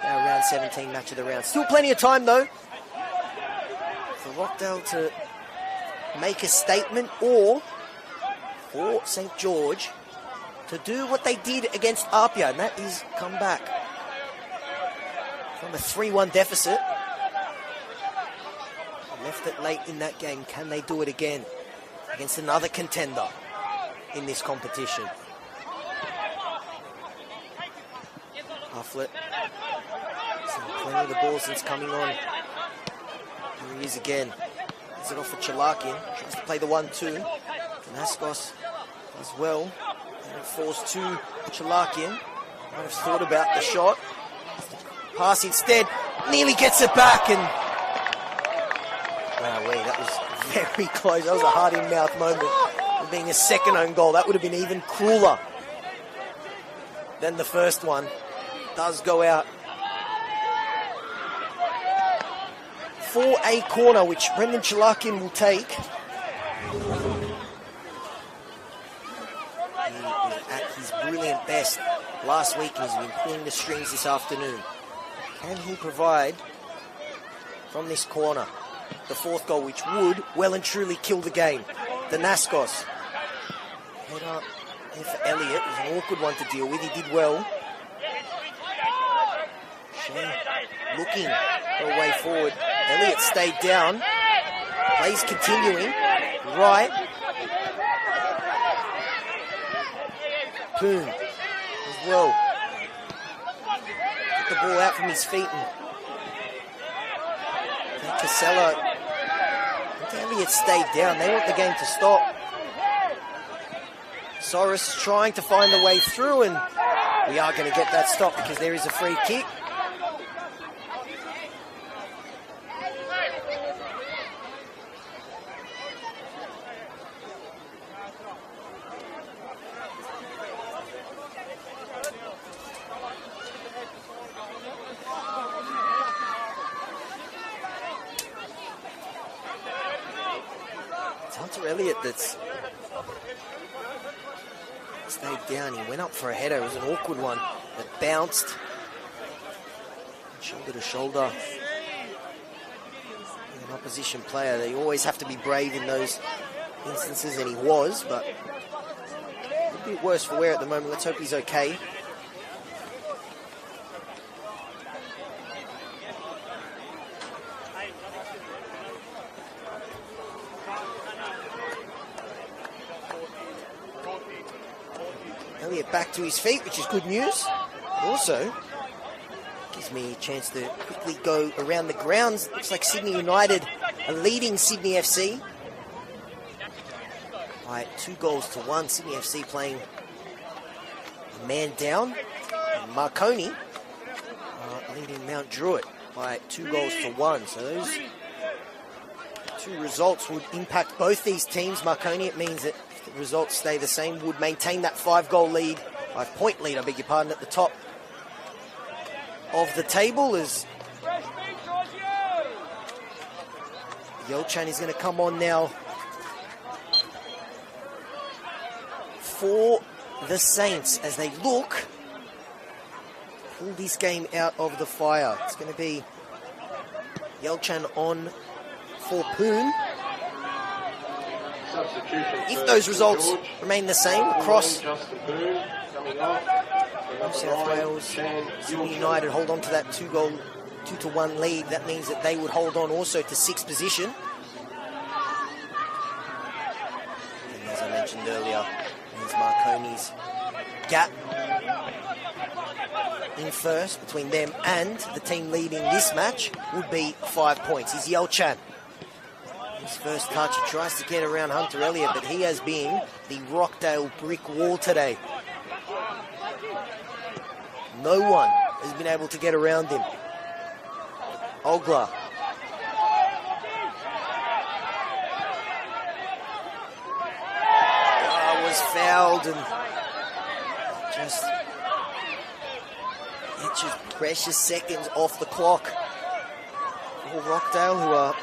Our round 17 match of the round. Still plenty of time, though, for Rockdale to make a statement, or for St. George to do what they did against Apia, and that is come back from a 3-1 deficit. Left it late in that game. Can they do it again against another contender in this competition? Hufflet. Seen plenty of the ball since coming on. Here he is again. Gets it off for Chalakin. Tries to play the 1-2. Naskos as well. And it falls to Chalakin. Might have thought about the shot. Pass instead. Nearly gets it back, and wow, that was very close. That was a heart-in-mouth moment. Of being a second own goal, that would have been even crueler than the first one. Does go out for a corner, which Brendan Chalakin will take. He was at his brilliant best last week, and he's been pulling the strings this afternoon. Can he provide from this corner the fourth goal, which would well and truly kill the game? The Naskos. Head up there for Elliott. It was an awkward one to deal with. He did well. Shea looking for a way forward. Elliott stayed down. Plays continuing. Right. Poon as well. Get the ball out from his feet, and Casella. Elliott stayed down. They want the game to stop. Soros trying to find the way through, and we are going to get that stop because there is a free kick. Elliott that's stayed down. He went up for a header. It was an awkward one that bounced shoulder to shoulder with an opposition player. They always have to be brave in those instances, and he was, but a bit worse for wear at the moment. Let's hope he's okay. Back to his feet, which is good news. Also, gives me a chance to quickly go around the grounds. Looks like Sydney United are leading Sydney FC by 2-1. Sydney FC playing a man down. And Marconi leading Mount Druitt by 2-1. So those two results would impact both these teams. Marconi, it means that if the results stay the same, would maintain that 5-point lead, I beg your pardon, at the top of the table as Yelchan is going to come on now for the Saints as they look to pull this game out of the fire. It's going to be Yelchan on for Poon. If those results remain the same across New South Wales, Sydney United hold on to that 2-1 lead. That means that they would hold on also to 6th position. And as I mentioned earlier, there's Marconi's gap in first between them and the team leading this match would be 5 points. He's Yelchan. His first touch, he tries to get around Hunter Elliott, but he has been the Rockdale brick wall today. No one has been able to get around him. Ogla. Was fouled and just inches, precious seconds off the clock for Rockdale, who are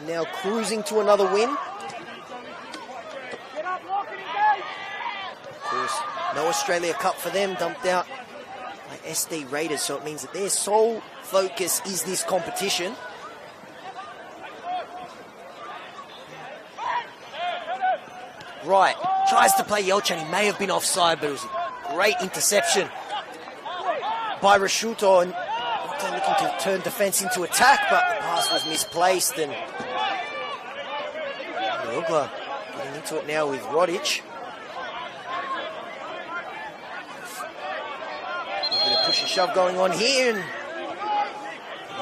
now cruising to another win. Of course, no Australia Cup for them, dumped out by SD Raiders, so it means that their sole focus is this competition. Right, tries to play Yelchan. He may have been offside, but it was a great interception by Rashuto, and looking to turn defence into attack, but the pass was misplaced, and Ogla getting into it now with Rodic. A bit of push and shove going on here, and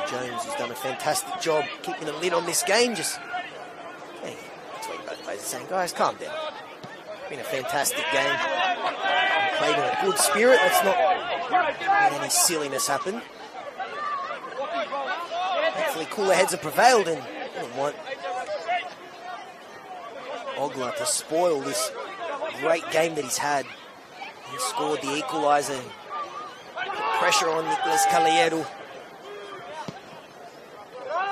Jones has done a fantastic job keeping a lid on this game. Just, hey, that's what both players are saying. Guys, calm down. It's been a fantastic game. We played in a good spirit. Let's not let any silliness happen. Hopefully cooler heads have prevailed, and I don't want Ogla to spoil this great game that he's had. He scored the equaliser. Put pressure on Nicolas Caballero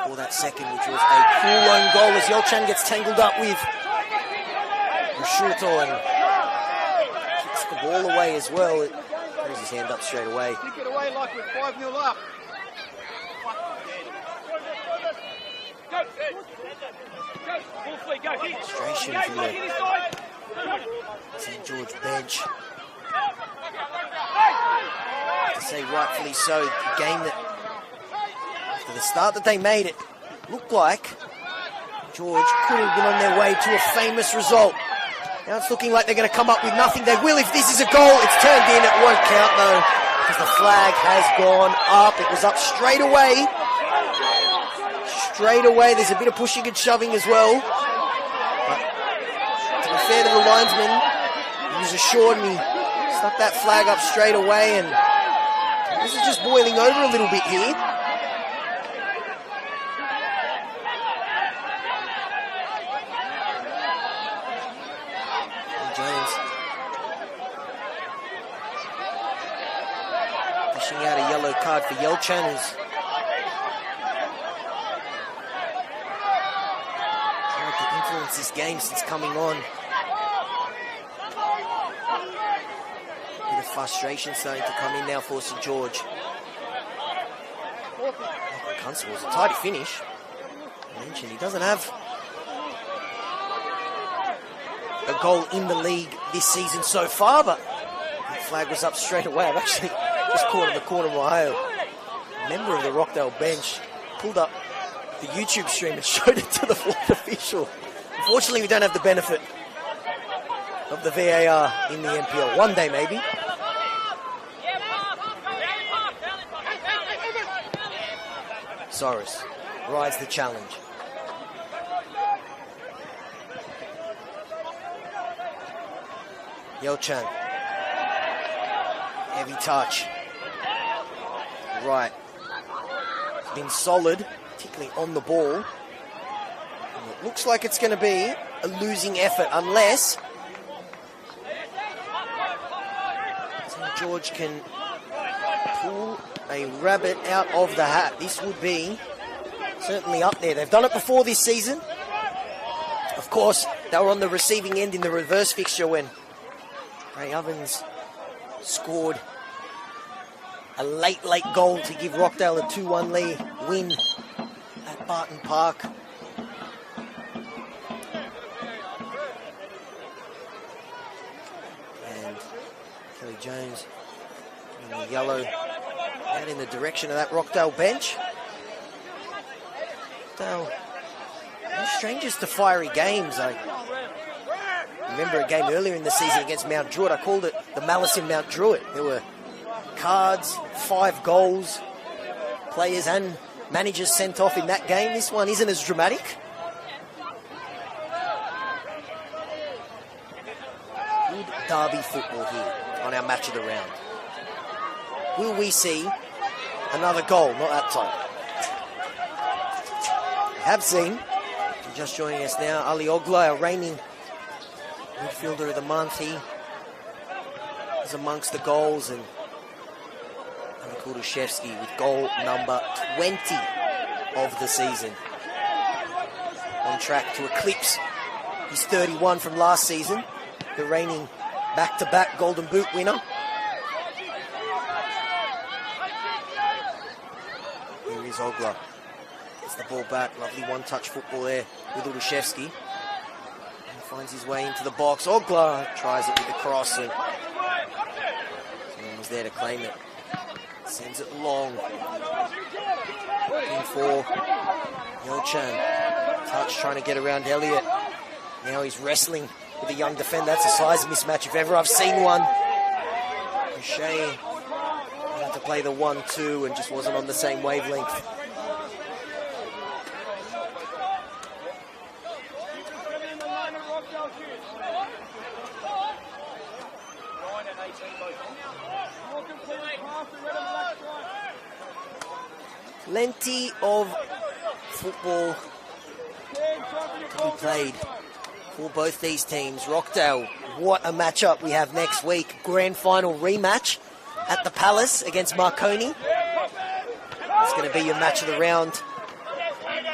for that second, which was a cool own goal as Yelchan gets tangled up with Rashuto and kicks the ball away as well. It throws his hand up straight away. Kick it away like we're 5-0 up. Frustration from the St. George bench. To say rightfully so, the game that after the start that they made, it looked like George could have been on their way to a famous result. Now it's looking like they're going to come up with nothing. They will if this is a goal. It's turned in. It won't count though, because the flag has gone up. It was up straight away. Straight away. There's a bit of pushing and shoving as well. But to be fair to the linesman, he was assured and he stuck that flag up straight away, and this is just boiling over a little bit here. And James dishing out a yellow card for Yelchan, who's tried to influence this game since coming on. The frustration starting to come in now for St. George. Constable was a tidy finish. I mentioned he doesn't have a goal in the league this season so far, but the flag was up straight away. I've actually just caught in the corner of my eye. A member of the Rockdale bench pulled up the YouTube stream and showed it to the fourth official. Unfortunately, we don't have the benefit of the VAR in the NPL. One day, maybe. Soros rides the challenge. Yelchan. Heavy touch. right. It's been solid, particularly on the ball. And it looks like it's going to be a losing effort unless St. George can pull a rabbit out of the hat. This would be certainly up there. They've done it before this season. Of course, they were on the receiving end in the reverse fixture when Ray Ovens scored a late goal to give Rockdale a 2-1 lead win at Barton Park. And Kelly Jones in the yellow out in the direction of that Rockdale bench. Rockdale, no strangers to fiery games. I remember a game earlier in the season against Mount Druitt. I called it the Malice in Mount Druitt. There were cards, 5 goals, players and managers sent off in that game. This one isn't as dramatic. Good derby football here on our match of the round. Will we see another goal? Not that time. We have seen, just joining us now, Ali Ogla, our reigning midfielder of the month. He is amongst the goals, and Kudushevsky with goal number 20 of the season. On track to eclipse his 31 from last season, the reigning back-to-back Golden Boot winner. Here is Ogla. Gets the ball back. Lovely one-touch football there with Kudushevsky. And finds his way into the box. Ogla tries it with the cross, and someone was there to claim it. Sends it long. Looking for Yelchan. Touch trying to get around Elliott. Now he's wrestling with a young defender. That's a size mismatch if ever I've seen one. O'Shea wanted to play the 1-2 and just wasn't on the same wavelength. Plenty of football to be played for both these teams. Rockdale, what a matchup we have next week. Grand final rematch at the Palace against Marconi. It's going to be your match of the round. And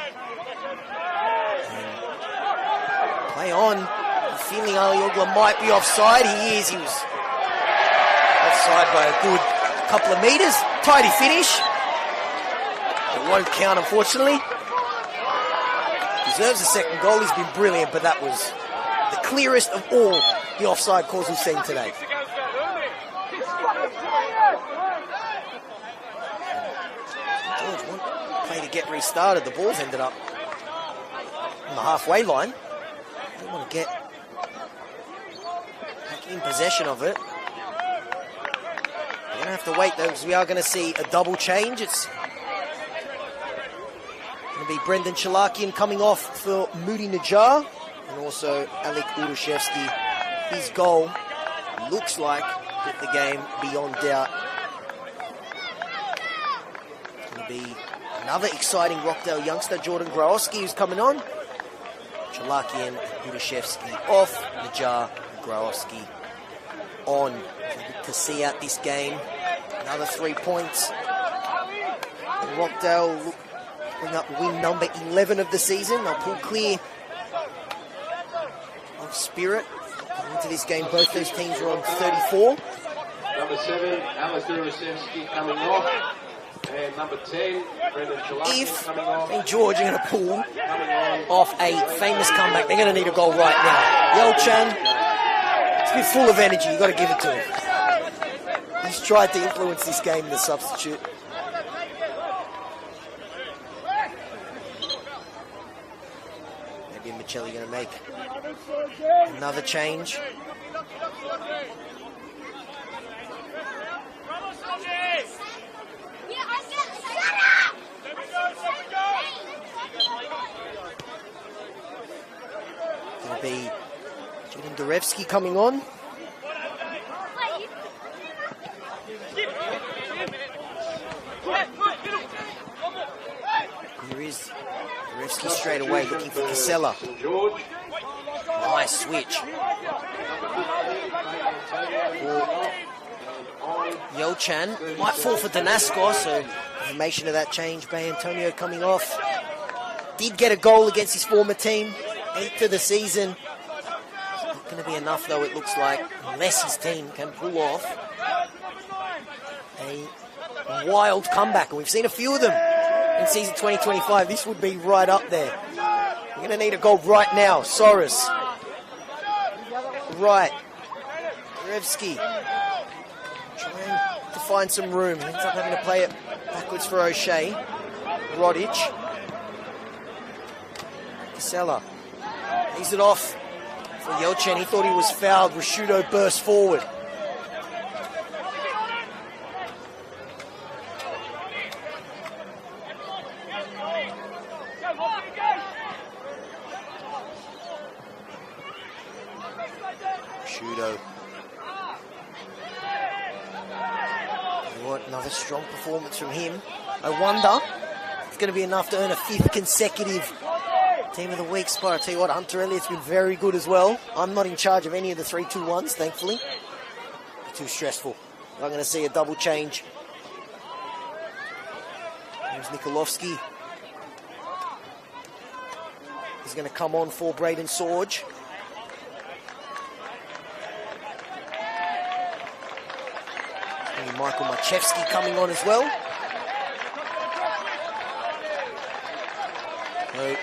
play on. I'm feeling Ali Ogla might be offside. He is. He was offside by a good couple of metres. Tidy finish. It won't count, unfortunately. Deserves a second goal. He's been brilliant, but that was the clearest of all the offside calls we've seen today. George, one play to get restarted. The ball's ended up on the halfway line. They want to get back in possession of it. We're going to have to wait, though, because we are going to see a double change. It's going to be Brendan Chalakian coming off for Moody Najjar, and also Alec Urushevsky. His goal looks like put the game beyond doubt. It's going to be another exciting Rockdale youngster, Jordan Growowski, who's coming on. Chalakian, Urushevsky off, Najjar, Growowski on. So good to see out this game. Another 3 points. And Rockdale bring up win number 11 of the season. They'll pull clear of Spirit. Going into this game, both those teams are on 34. Number 7, Alec Urushevsky coming off. And number 10, Brendan Chalakian If coming off. St. George are going to pull off a famous comeback, they're going to need a goal right now. Yelchan, it's been full of energy. You've got to give it to him. He's tried to influence this game in the substitute. Maybe Michelli going to make another change. Going to be Julian Durevsky coming on. Mikulowski straight away looking for Casella. Nice switch. Yelchan might fall for Danasco, so information of that change. Bay Antonio coming off. Did get a goal against his former team, 8th of the season. Not going to be enough though, it looks like, unless his team can pull off a wild comeback. And we've seen a few of them in season 2025. This would be right up there. We're going to need a goal right now. Soros. Right. Revsky. Trying to find some room. Ends up having to play it backwards for O'Shea. Rodic. Casella. He's it off for Yelchan. He thought he was fouled. Rashudo burst forward. Rashudo. What another strong performance from him. I wonder if it's going to be enough to earn a 5th consecutive Team of the Week spot. I tell you what, Hunter Elliott's been very good as well. I'm not in charge of any of the 3-2-1s, thankfully. Too stressful. I'm going to see a double change. Here's Mikulowski. He's going to come on for Braden Sorge. Michael Machevsky coming on as well. So,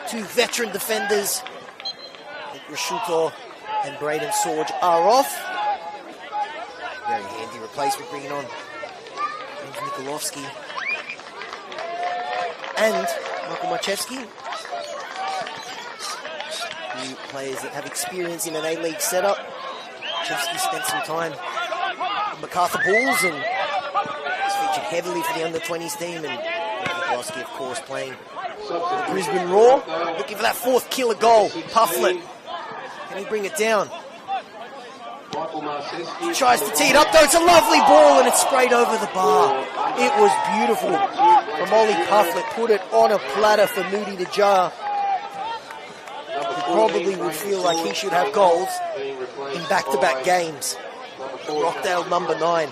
2 veteran defenders, Rashuto and Braden Sorge, are off. Very handy replacement bringing on Mikulowski and Michael Machevsky. New players that have experience in an A-League setup. Machevsky spent some time MacArthur Bulls and is featured heavily for the under-20s team, and Mikulowski, of course, playing the Brisbane Roar. Looking for that 4th killer goal. Pufflet. Can he bring it down? He tries to tee it up, though. It's a lovely ball, and it's sprayed over the bar. It was beautiful from Ollie Pufflet. Put it on a platter for Moody to jar. He probably would feel like he should have goals in back-to-back games. Rockdale number 9.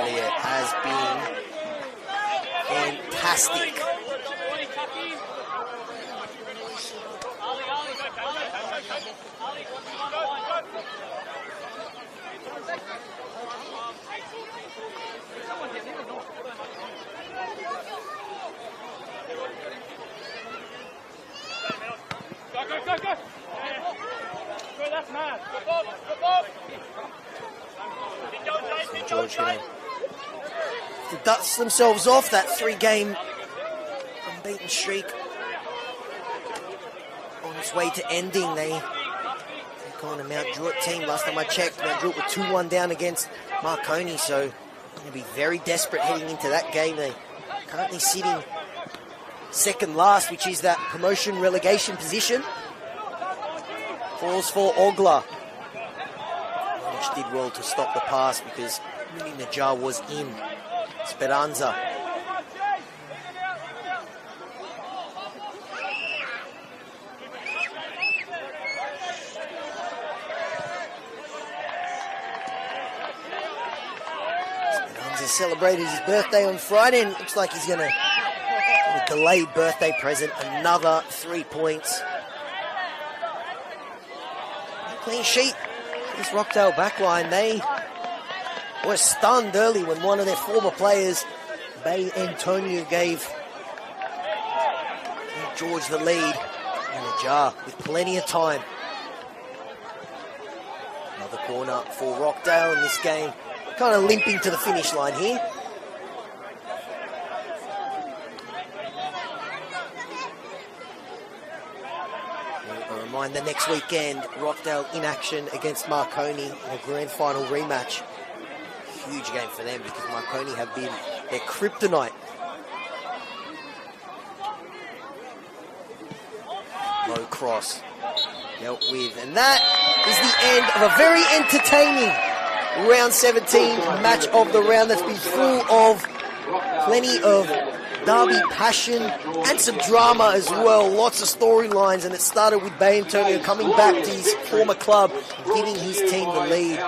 Elliott has been fantastic. Go. So George going to dust themselves off that 3-game unbeaten streak. On its way to ending, they take on a Mount Druitt team. Last time I checked, Mount Druitt were 2-1 down against Marconi, so they're going to be very desperate heading into that game. They're currently sitting second last, which is that promotion relegation position. Falls for Ogla, which did well to stop the pass because Najar was in. Speranza. Speranza celebrated his birthday on Friday, and it looks like he's going to a delayed birthday present, another 3 points. Clean sheet. This Rockdale backline, they were stunned early when one of their former players, Bay Antonio, gave George the lead in a jar with plenty of time. Another corner for Rockdale in this game. Kind of limping to the finish line here. The next weekend, Rockdale in action against Marconi in a grand final rematch. Huge game for them because Marconi have been their kryptonite. Low cross dealt with, and that is the end of a very entertaining round 17 match of the round that's been full of Plenty of derby passion and some drama as well. Lots of storylines, and it started with Bay Antonio coming back to his former club, giving his team the lead.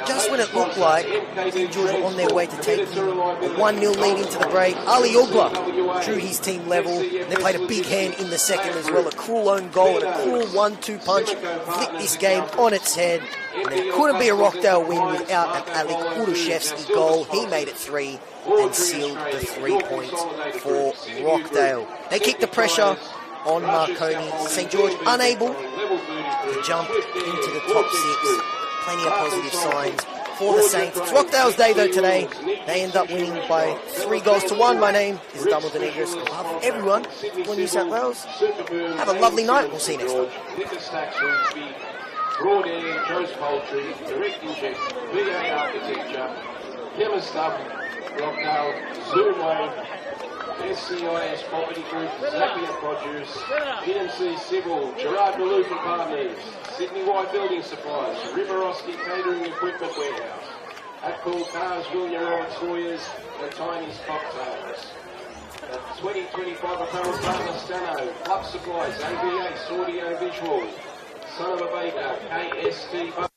Just when it looked like St. George were on their way to taking a 1-0 lead into the break, Ali Ogba drew his team level. They played a big hand in the second as well. A cruel own goal and a cruel 1-2 punch flipped this game on its head. And there couldn't be a Rockdale win without an Alec Urushevsky goal. He made it 3 and sealed the 3 points for Rockdale. They kicked the pressure on Marconi. St. George unable to jump into the top 6. Plenty of positive signs for the Saints. It's Rockdale's day though today. They end up winning by 3-1. My name is Dumbledore Negris. I love everyone for New South Wales. Have a lovely night. We'll see you next time. Broad Air, Joe's Poultry, Direct Inject, VA Architecture, Chemist Up, Rockdale, Zoomway, SCIS Property Group, Zappia Produce, PMC Civil, Gerard Maluki Partners, Sydney White Building Supplies, Riverosky Catering Equipment Warehouse, Atpool Cars, William Wright Sawyers, and Tiny's Cocktails. 2025 Apparel Partner Stano, Club Supplies, ABA, Audio Visual, Son of a Baker, KST.